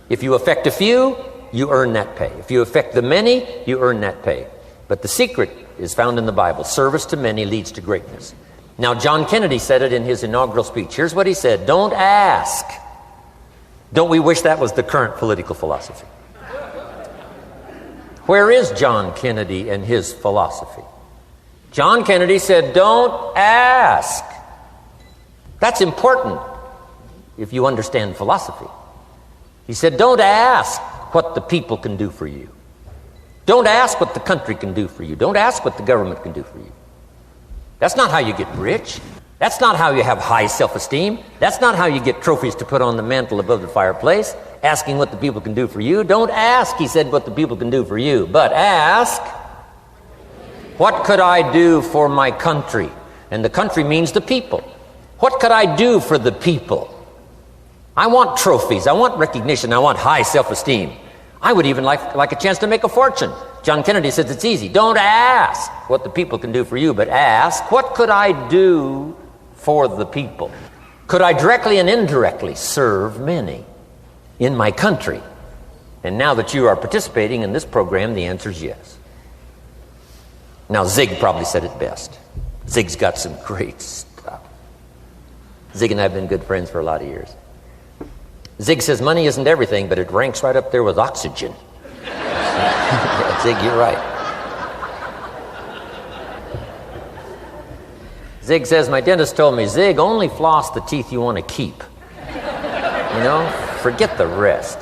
If you affect a few, you earn that pay. If you affect the many, you earn that pay. But the secret is found in the Bible. Service to many leads to greatness. Now, John Kennedy said it in his inaugural speech. Here's what he said: don't ask. Don't we wish that was the current political philosophy? Where is John Kennedy and his philosophy? John Kennedy said, don't ask. That's important if you understand philosophy. He said, don't ask what the people can do for you. Don't ask what the country can do for you. Don't ask what the government can do for you. That's not how you get rich. That's not how you have high self-esteem. That's not how you get trophies to put on the mantle above the fireplace, asking what the people can do for you. Don't ask, he said, what the people can do for you, but ask, what could I do for my country? And the country means the people. What could I do for the people? I want trophies. I want recognition. I want high self-esteem. I would even like a chance to make a fortune. John Kennedy says it's easy. Don't ask what the people can do for you, but ask, what could I do for the people? Could I directly and indirectly serve many in my country? And now that you are participating in this program, the answer is yes. Now, Zig probably said it best. Zig's got some great stuff. Zig and I have been good friends for a lot of years. Zig says money isn't everything, but it ranks right up there with oxygen. Yeah, Zig, you're right. Zig says, my dentist told me, Zig, only floss the teeth you want to keep. You know, forget the rest.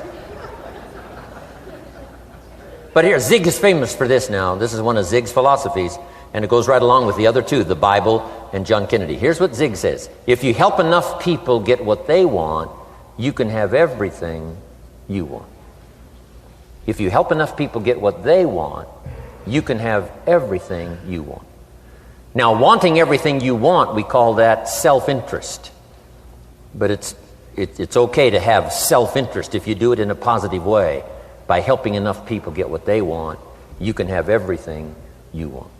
But here, Zig is famous for this now. This is one of Zig's philosophies, and it goes right along with the other two, the Bible and John Kennedy. Here's what Zig says. If you help enough people get what they want, you can have everything you want. If you help enough people get what they want, you can have everything you want. Now, wanting everything you want, we call that self-interest. But it's okay to have self-interest if you do it in a positive way. By helping enough people get what they want, you can have everything you want.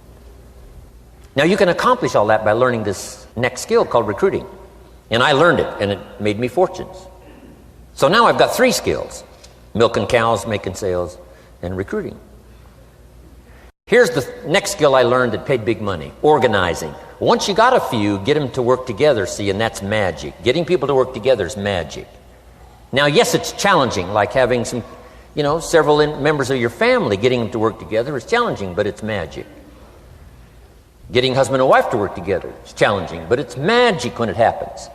Now, you can accomplish all that by learning this next skill called recruiting. And I learned it, and it made me fortunes. So now I've got 3 skills: milking cows, making sales, and recruiting. Here's the next skill I learned that paid big money: organizing. Once you got a few, get them to work together, see, and that's magic. Getting people to work together is magic. Now, yes, it's challenging, like having several members of your family, getting them to work together is challenging, but it's magic. Getting husband and wife to work together is challenging, but it's magic when it happens.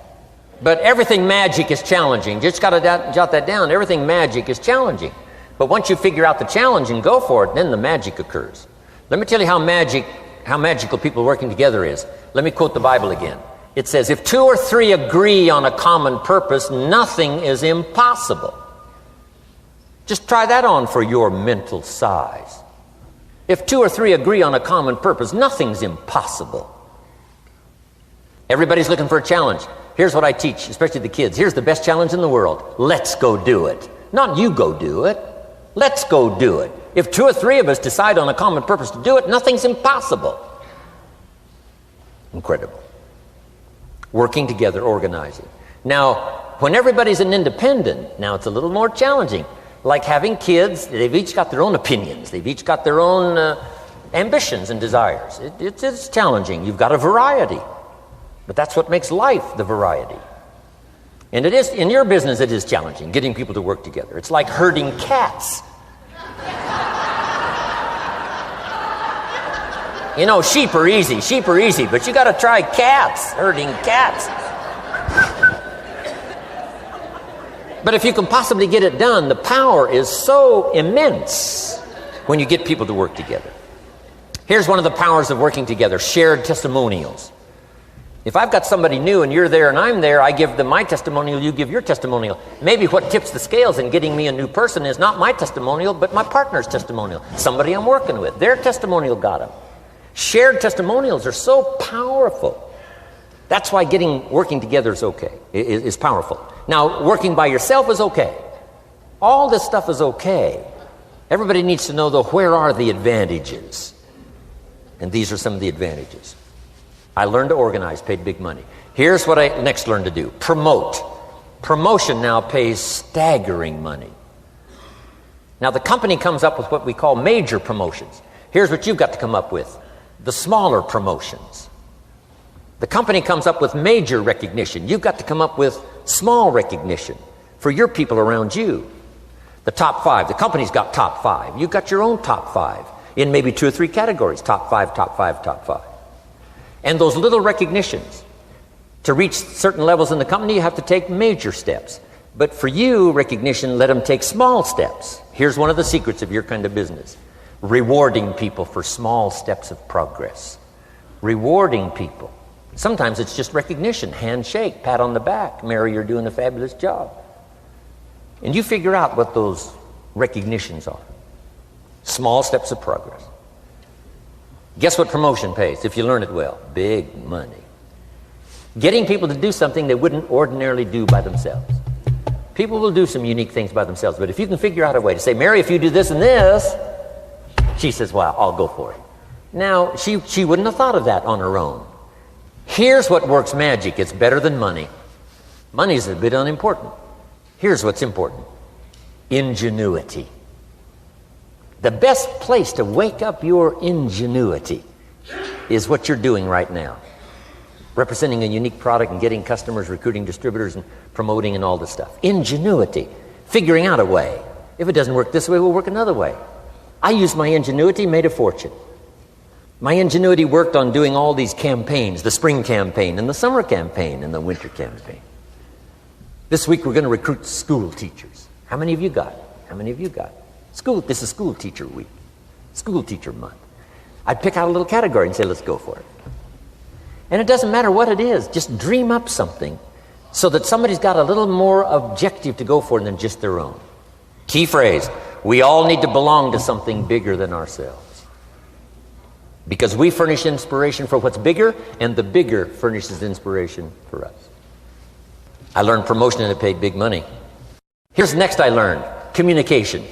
But everything magic is challenging. Just got to jot that down. Everything magic is challenging. But once you figure out the challenge and go for it, then the magic occurs. Let me tell you how magical people working together is. Let me quote the Bible again. It says, if 2 or 3 agree on a common purpose, nothing is impossible. Just try that on for your mental size. If 2 or 3 agree on a common purpose, nothing's impossible. Everybody's looking for a challenge. Here's what I teach, especially the kids. Here's the best challenge in the world. Let's go do it. Not you go do it. Let's go do it. If 2 or 3 of us decide on a common purpose to do it, nothing's impossible. Incredible. Working together, organizing. Now, when everybody's an independent, now it's a little more challenging. Like having kids, they've each got their own opinions. They've each got their own ambitions and desires. It's challenging. You've got a variety. But that's what makes life the variety. And it is, in your business, it is challenging, getting people to work together. It's like herding cats. You know, sheep are easy, but you got to try cats, herding cats. But if you can possibly get it done, the power is so immense when you get people to work together. Here's one of the powers of working together: shared testimonials. If I've got somebody new and you're there and I'm there, I give them my testimonial, you give your testimonial. Maybe what tips the scales in getting me a new person is not my testimonial, but my partner's testimonial. Somebody I'm working with, their testimonial got them. Shared testimonials are so powerful. That's why working together is okay, is powerful. Now, working by yourself is okay. All this stuff is okay. Everybody needs to know, though, where are the advantages? And these are some of the advantages. I learned to organize, paid big money. Here's what I next learned to do: promote. Promotion now pays staggering money. Now, the company comes up with what we call major promotions. Here's what you've got to come up with: the smaller promotions. The company comes up with major recognition. You've got to come up with small recognition for your people around you. The top 5. The company's got top 5. You've got your own top 5 in maybe 2 or 3 categories: top 5, top 5, top 5. And those little recognitions, to reach certain levels in the company, you have to take major steps. But for you, recognition, let them take small steps. Here's one of the secrets of your kind of business: rewarding people for small steps of progress. Rewarding people. Sometimes it's just recognition, handshake, pat on the back: Mary, you're doing a fabulous job. And you figure out what those recognitions are. Small steps of progress. Guess what promotion pays, if you learn it well? Big money. Getting people to do something they wouldn't ordinarily do by themselves. People will do some unique things by themselves, but if you can figure out a way to say, Mary, if you do this and this, she says, well, I'll go for it. Now, she wouldn't have thought of that on her own. Here's what works magic. It's better than money. Money's a bit unimportant. Here's what's important: ingenuity. The best place to wake up your ingenuity is what you're doing right now. Representing a unique product and getting customers, recruiting distributors, and promoting and all this stuff. Ingenuity. Figuring out a way. If it doesn't work this way, we'll work another way. I used my ingenuity, made a fortune. My ingenuity worked on doing all these campaigns: the spring campaign and the summer campaign and the winter campaign. This week we're going to recruit school teachers. How many of you got? How many of you got? This is school teacher week, school teacher month. I'd pick out a little category and say, let's go for it. And it doesn't matter what it is, just dream up something so that somebody's got a little more objective to go for than just their own. Key phrase: we all need to belong to something bigger than ourselves. Because we furnish inspiration for what's bigger, and the bigger furnishes inspiration for us. I learned promotion and it paid big money. Here's the next I learned: communication.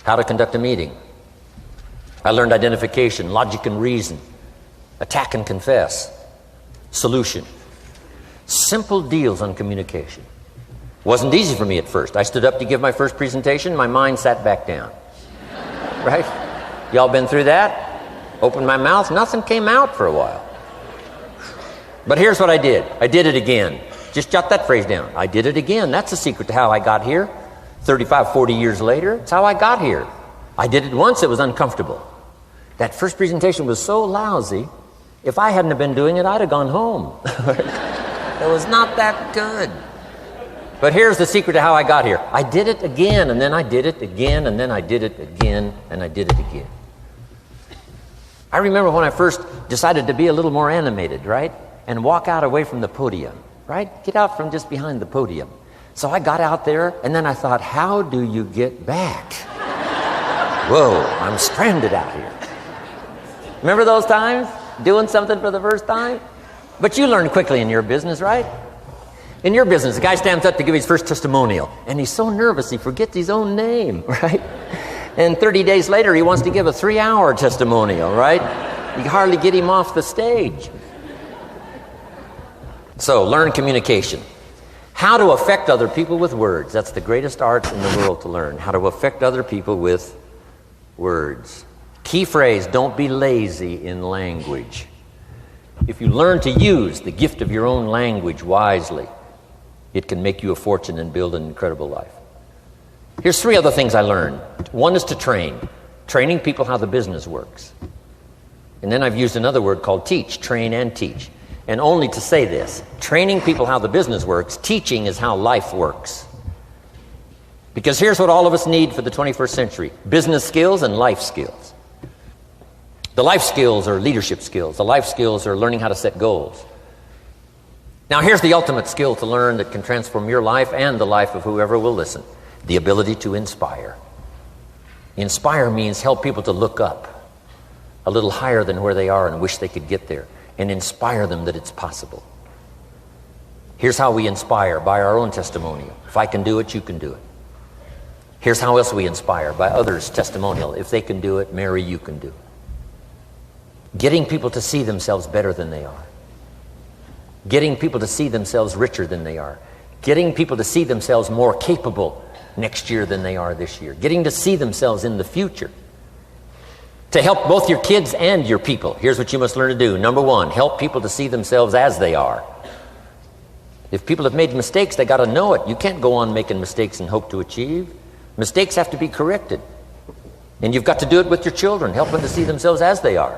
How to conduct a meeting. I learned identification, logic and reason, attack and confess, solution. Simple deals on communication. Wasn't easy for me at first. I stood up to give my first presentation, my mind sat back down. Right? Y'all been through that? Opened my mouth, nothing came out for a while. But here's what I did. I did it again. Just jot that phrase down. I did it again. That's the secret to how I got here. 35, 40 years later, it's how I got here. I did it once, it was uncomfortable. That first presentation was so lousy, if I hadn't have been doing it, I'd have gone home. It was not that good. But here's the secret to how I got here. I did it again, and then I did it again, and then I did it again, and I did it again. I remember when I first decided to be a little more animated, right? And walk out away from the podium, right? Get out from just behind the podium. So I got out there, and then I thought, how do you get back? Whoa, I'm stranded out here. Remember those times? Doing something for the first time? But you learn quickly in your business, right? In your business, the guy stands up to give his first testimonial, and he's so nervous he forgets his own name, right? And 30 days later, he wants to give a 3-hour testimonial, right? You can hardly get him off the stage. So, learn communication. How to affect other people with words. That's the greatest art in the world to learn. How to affect other people with words. Key phrase: don't be lazy in language. If you learn to use the gift of your own language wisely, it can make you a fortune and build an incredible life. Here's 3 other things I learned. One is to train. Training people how the business works. And then I've used another word called teach, train and teach. And only to say this, training people how the business works, teaching is how life works. Because here's what all of us need for the 21st century: business skills and life skills. The life skills are leadership skills. The life skills are learning how to set goals. Now here's the ultimate skill to learn that can transform your life and the life of whoever will listen: the ability to inspire. Inspire means help people to look up a little higher than where they are and wish they could get there, and inspire them that it's possible. Here's how we inspire: by our own testimonial. If I can do it, you can do it. Here's how else we inspire: by others' testimonial. If they can do it, Mary, you can do it. Getting people to see themselves better than they are. Getting people to see themselves richer than they are. Getting people to see themselves more capable next year than they are this year. Getting to see themselves in the future. To help both your kids and your people, here's what you must learn to do. Number 1, help people to see themselves as they are. If people have made mistakes, they got to know it. You can't go on making mistakes and hope to achieve. Mistakes have to be corrected. And you've got to do it with your children. Help them to see themselves as they are.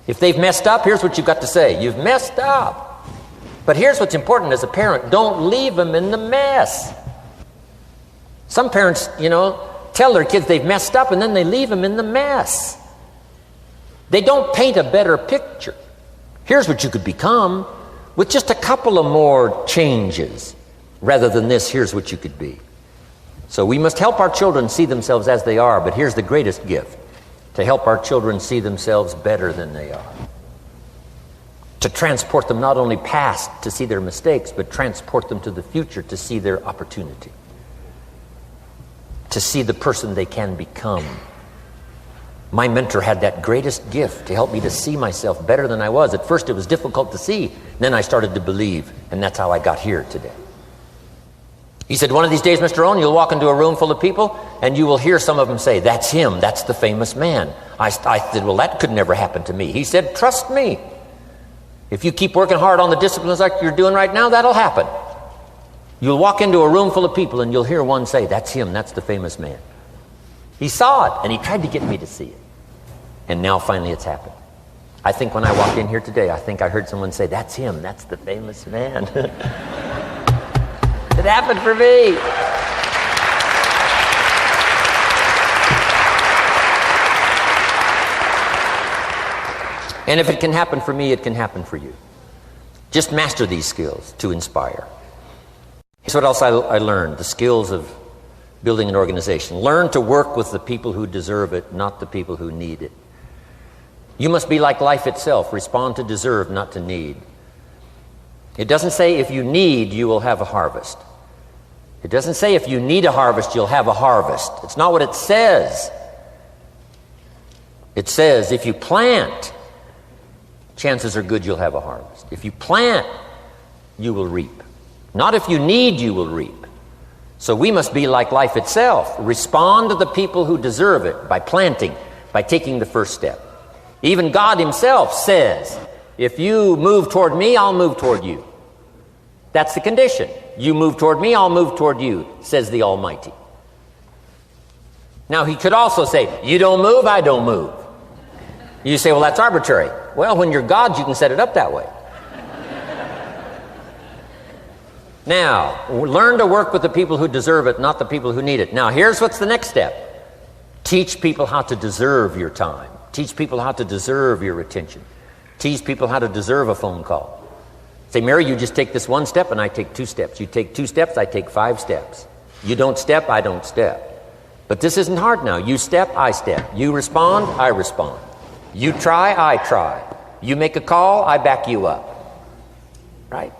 If they've messed up, here's what you've got to say: you've messed up. But here's what's important as a parent: don't leave them in the mess. Some parents, tell their kids they've messed up and then they leave them in the mess. They don't paint a better picture. Here's what you could become with just a couple of more changes. Rather than this, here's what you could be. So we must help our children see themselves as they are, but here's the greatest gift: to help our children see themselves better than they are. To transport them not only past to see their mistakes, but transport them to the future to see their opportunity. To see the person they can become. My mentor had that greatest gift to help me to see myself better than I was. At first it was difficult to see, then I started to believe, and that's how I got here today. He said, one of these days, Mr. Rohn, you'll walk into a room full of people and you will hear some of them say, "That's him, that's the famous man." I said, well, that could never happen to me. He said, trust me. If you keep working hard on the disciplines like you're doing right now, that'll happen. You'll walk into a room full of people and you'll hear one say, "That's him, that's the famous man." He saw it and he tried to get me to see it. And now finally it's happened. I think when I walked in here today, I think I heard someone say, "That's him, that's the famous man." It happened for me. And if it can happen for me, it can happen for you. Just master these skills to inspire. Here's what else I learned: the skills of building an organization. Learn to work with the people who deserve it, not the people who need it. You must be like life itself. Respond to deserve, not to need. It doesn't say if you need, you will have a harvest. It doesn't say if you need a harvest, you'll have a harvest. It's not what it says. It says if you plant, chances are good you'll have a harvest. If you plant, you will reap. Not if you need, you will reap. So we must be like life itself. Respond to the people who deserve it by planting, by taking the first step. Even God himself says, if you move toward me, I'll move toward you. That's the condition. You move toward me, I'll move toward you, says the Almighty. Now he could also say, you don't move, I don't move. You say, well, that's arbitrary. Well, when you're God, you can set it up that way. Now, learn to work with the people who deserve it, not the people who need it. Now, here's what's the next step. Teach people how to deserve your time. Teach people how to deserve your attention. Teach people how to deserve a phone call. Say, Mary, you just take this one step and I take 2 steps. You take 2 steps, I take 5 steps. You don't step, I don't step. But this isn't hard now. You step, I step. You respond, I respond. You try, I try. You make a call, I back you up. Right?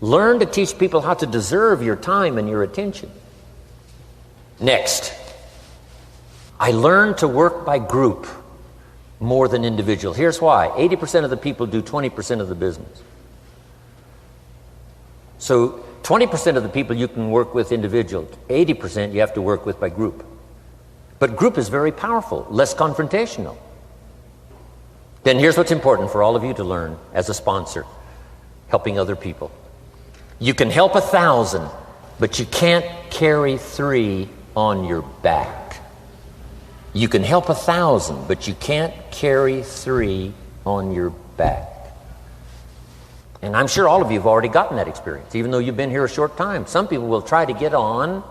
Learn to teach people how to deserve your time and your attention. Next, I learned to work by group more than individual. Here's why. 80% of the people do 20% of the business. So 20% of the people you can work with individual, 80% you have to work with by group. But group is very powerful, less confrontational. Then here's what's important for all of you to learn as a sponsor, helping other people. You can help 1,000, but you can't carry 3 on your back. You can help 1,000, but you can't carry 3 on your back. And I'm sure all of you have already gotten that experience, even though you've been here a short time. Some people will try to get on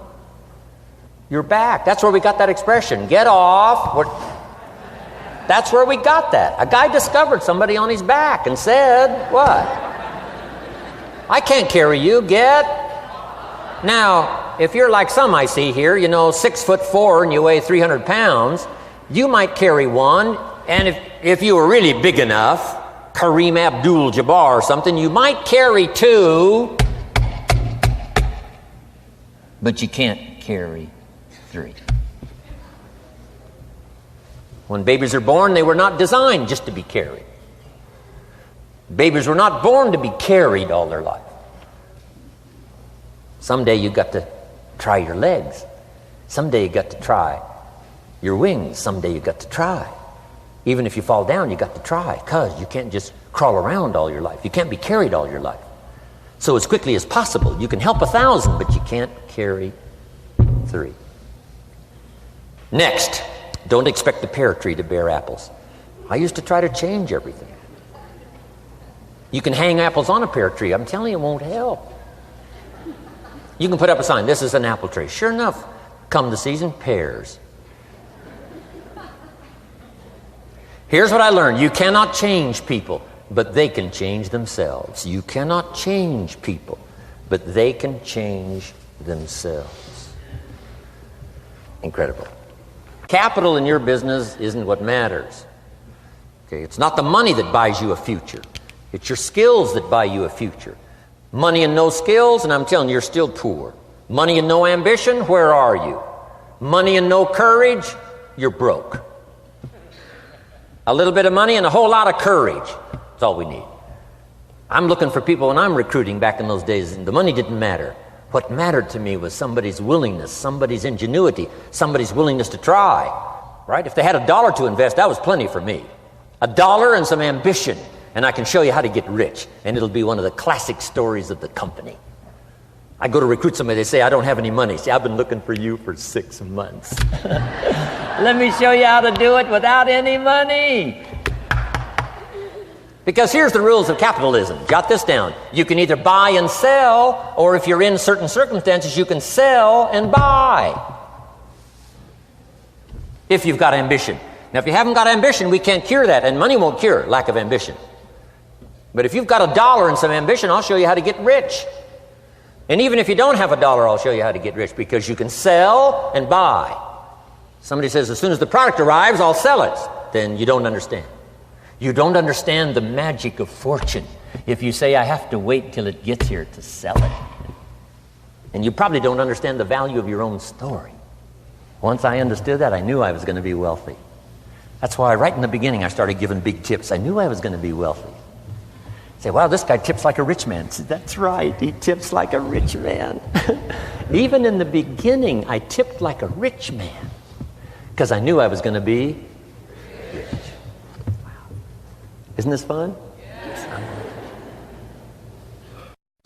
your back. That's where we got that expression, get off. That's where we got that. A guy discovered somebody on his back and said, what? I can't carry you, get. Now, if you're like some I see here, 6'4" and you weigh 300 pounds, you might carry one, and if you were really big enough, Kareem Abdul-Jabbar or something, you might carry 2, but you can't carry 3. When babies are born, they were not designed just to be carried. Babies were not born to be carried all their life. Someday you got to try your legs. Someday you got to try your wings. Someday you got to try. Even if you fall down, you got to try, because you can't just crawl around all your life. You can't be carried all your life. So as quickly as possible, you can help 1,000, but you can't carry 3. Next, don't expect the pear tree to bear apples. I used to try to change everything. You can hang apples on a pear tree. I'm telling you, it won't help. You can put up a sign, this is an apple tree. Sure enough, come the season, pears. Here's what I learned. You cannot change people, but they can change themselves. You cannot change people, but they can change themselves. Incredible. Capital in your business isn't what matters. Okay, it's not the money that buys you a future. It's your skills that buy you a future. Money and no skills, and I'm telling you, you're still poor. Money and no ambition, where are you? Money and no courage, you're broke. A little bit of money and a whole lot of courage. That's all we need. I'm looking for people when I'm recruiting back in those days, and the money didn't matter. What mattered to me was somebody's willingness, somebody's ingenuity, somebody's willingness to try. Right? If they had $1 to invest, that was plenty for me. $1 and some ambition, and I can show you how to get rich. And it'll be one of the classic stories of the company. I go to recruit somebody, they say, I don't have any money. See, I've been looking for you for 6 months. Let me show you how to do it without any money. Because here's the rules of capitalism. Jot this down. You can either buy and sell, or if you're in certain circumstances, you can sell and buy. If you've got ambition. Now, if you haven't got ambition, we can't cure that, and money won't cure lack of ambition. But if you've got $1 and some ambition, I'll show you how to get rich. And even if you don't have $1, I'll show you how to get rich, because you can sell and buy. Somebody says, as soon as the product arrives, I'll sell it. Then you don't understand. You don't understand the magic of fortune if you say, I have to wait till it gets here to sell it. And you probably don't understand the value of your own story. Once I understood that, I knew I was going to be wealthy. That's why right in the beginning I started giving big tips. I knew I was going to be wealthy. Say, wow, this guy tips like a rich man. Say, that's right, he tips like a rich man. Even in the beginning, I tipped like a rich man because I knew I was going to be rich. Wow. Isn't this fun? Yes.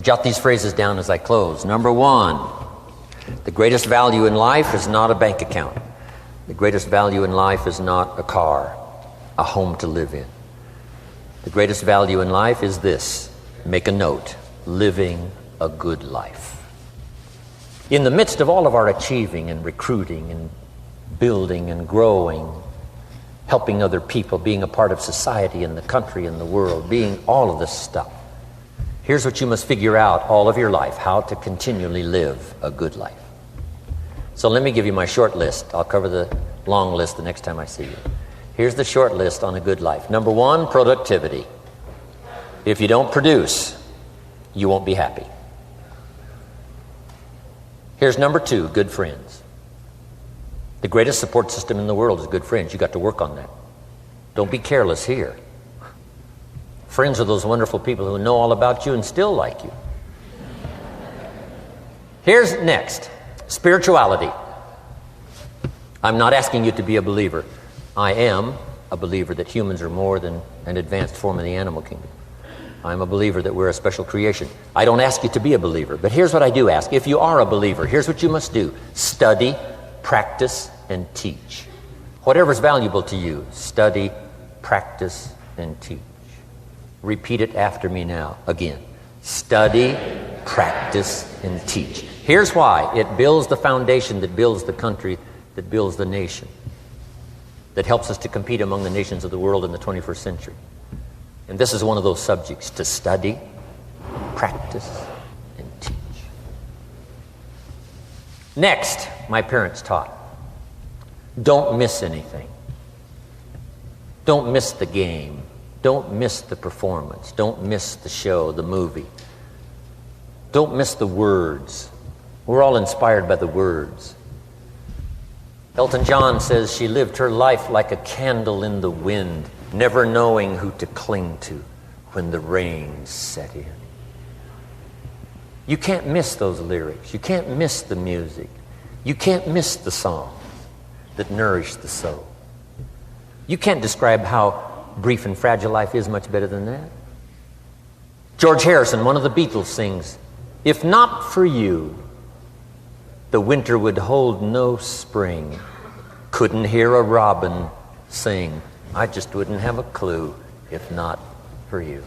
Jot these phrases down as I close. Number 1, the greatest value in life is not a bank account. The greatest value in life is not a car, a home to live in. The greatest value in life is this. Make a note. Living a good life. In the midst of all of our achieving and recruiting and building and growing, helping other people, being a part of society and the country and the world, being all of this stuff, here's what you must figure out all of your life, how to continually live a good life. So let me give you my short list. I'll cover the long list the next time I see you. Here's the short list on a good life. Number 1, productivity. If you don't produce, you won't be happy. Here's number 2, good friends. The greatest support system in the world is good friends. You got to work on that. Don't be careless here. Friends are those wonderful people who know all about you and still like you. Here's next, spirituality. I'm not asking you to be a believer. I am, a believer that humans are more than an advanced form of the animal kingdom. I'm a believer that we're a special creation. I don't ask you to be a believer, but here's what I do ask. If you are a believer, here's what you must do. Study, practice, and teach. Whatever's valuable to you, study, practice, and teach. Repeat it after me now, again. Study, practice, and teach. Here's why. It builds the foundation that builds the country, that builds the nation, that helps us to compete among the nations of the world in the 21st century. And this is one of those subjects, to study, practice, and teach. Next, my parents taught, don't miss anything. Don't miss the game. Don't miss the performance. Don't miss the show, the movie. Don't miss the words. We're all inspired by the words. Elton John says she lived her life like a candle in the wind, never knowing who to cling to when the rain set in. You can't miss those lyrics. You can't miss the music. You can't miss the songs that nourish the soul. You can't describe how brief and fragile life is much better than that. George Harrison, one of the Beatles, sings, "If not for you, the winter would hold no spring. Couldn't hear a robin sing. I just wouldn't have a clue if not for you."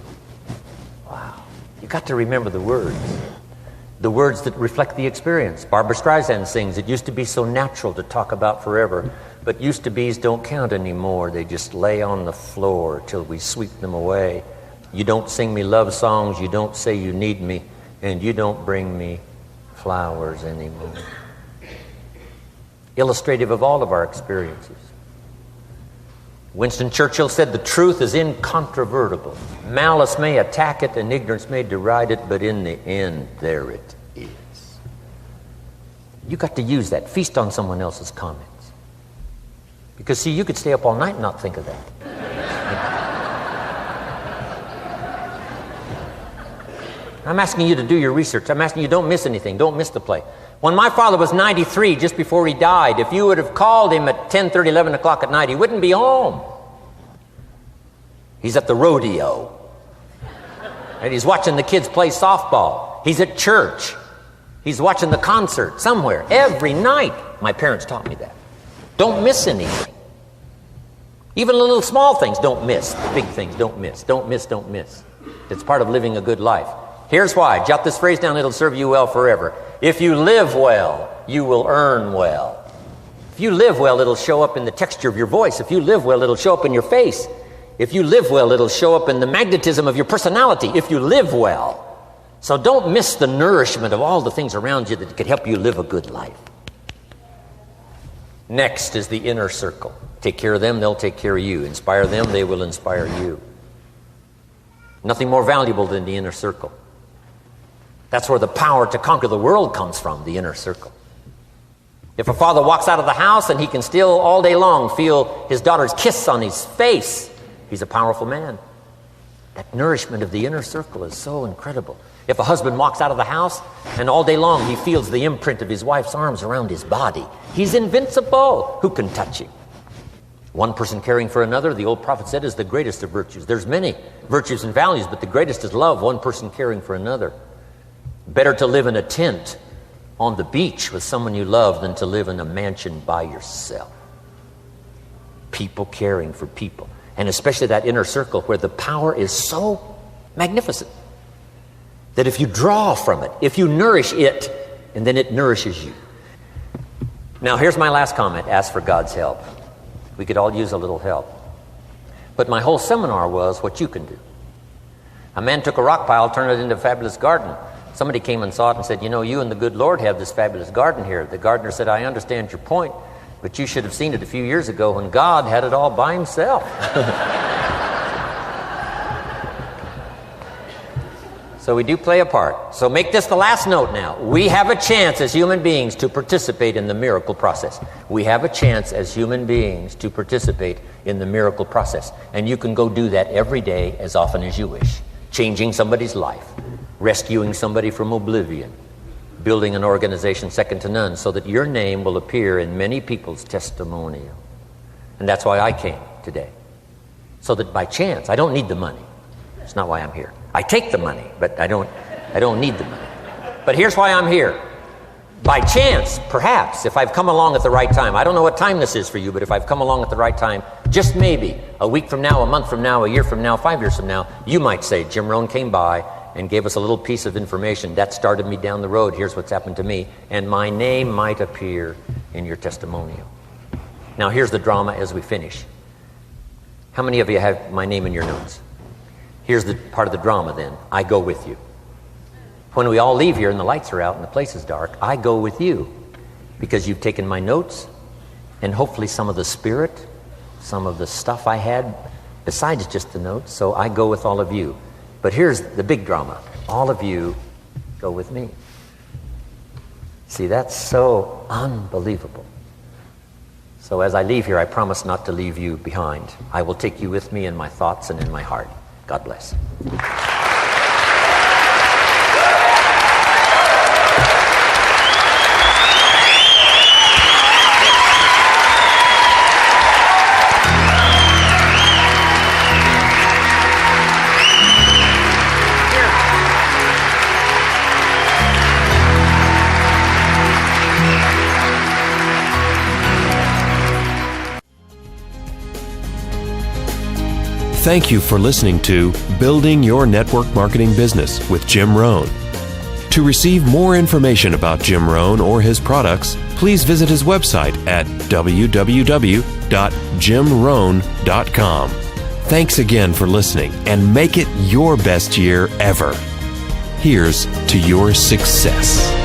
Wow. You got to remember the words that reflect the experience. Barbra Streisand sings, "It used to be so natural to talk about forever, but used to be's don't count anymore. They just lay on the floor till we sweep them away. You don't sing me love songs, you don't say you need me, and you don't bring me flowers anymore." Illustrative of all of our experiences. Winston Churchill said, "The truth is incontrovertible. Malice may attack it and ignorance may deride it, but in the end, there it is." You got to use that. Feast on someone else's comments. Because, see, you could stay up all night and not think of that. I'm asking you to do your research. I'm asking you, don't miss anything. Don't miss the play. When my father was 93, just before he died, if you would have called him at 10:30, 11 o'clock at night, he wouldn't be home. He's at the rodeo. And he's watching the kids play softball. He's at church. He's watching the concert somewhere. Every night. My parents taught me that. Don't miss anything. Even the little small things, don't miss. The big things, don't miss. Don't miss, don't miss. It's part of living a good life. Here's why. Jot this phrase down. It'll serve you well forever. If you live well, you will earn well. If you live well, it'll show up in the texture of your voice. If you live well, it'll show up in your face. If you live well, it'll show up in the magnetism of your personality. If you live well. So don't miss the nourishment of all the things around you that could help you live a good life. Next is the inner circle. Take care of them, they'll take care of you. Inspire them, they will inspire you. Nothing more valuable than the inner circle. That's where the power to conquer the world comes from, the inner circle. If a father walks out of the house and he can still all day long feel his daughter's kiss on his face, he's a powerful man. That nourishment of the inner circle is so incredible. If a husband walks out of the house and all day long he feels the imprint of his wife's arms around his body, he's invincible. Who can touch him? One person caring for another, the old prophet said, is the greatest of virtues. There's many virtues and values, but the greatest is love, one person caring for another. Better to live in a tent on the beach with someone you love than to live in a mansion by yourself. People caring for people. And especially that inner circle where the power is so magnificent that if you draw from it, if you nourish it, and then it nourishes you. Now here's my last comment. Ask for God's help. We could all use a little help. But my whole seminar was what you can do. A man took a rock pile, turned it into a fabulous garden. Somebody came and saw it and said, "You know, you and the good Lord have this fabulous garden here." The gardener said, "I understand your point, but you should have seen it a few years ago when God had it all by himself." So we do play a part. So make this the last note now. We have a chance as human beings to participate in the miracle process. We have a chance as human beings to participate in the miracle process. And you can go do that every day as often as you wish. Changing somebody's life. Rescuing somebody from oblivion, building an organization second to none so that your name will appear in many people's testimonial. And that's why I came today. so that by chance, I don't need the money. It's not why I'm here. I take the money, but I don't need the money. But here's why I'm here. By chance, perhaps, if I've come along at the right time, I don't know what time this is for you, but if I've come along at the right time, just maybe, a week from now, a month from now, a year from now, 5 years from now, you might say, Jim Rohn came by and gave us a little piece of information that started me down the road. Here's what's happened to me. And my name might appear in your testimonial. Now here's the drama as we finish. How many of you have my name in your notes? Here's the part of the drama then. I go with you. When we all leave here and the lights are out and the place is dark, I go with you because you've taken my notes and hopefully some of the spirit, some of the stuff I had besides just the notes. So I go with all of you. But here's the big drama. All of you go with me. See, that's so unbelievable. So as I leave here, I promise not to leave you behind. I will take you with me in my thoughts and in my heart. God bless. Thank you for listening to Building Your Network Marketing Business with Jim Rohn. To receive more information about Jim Rohn or his products, please visit his website at www.jimrohn.com. Thanks again for listening, and make it your best year ever. Here's to your success.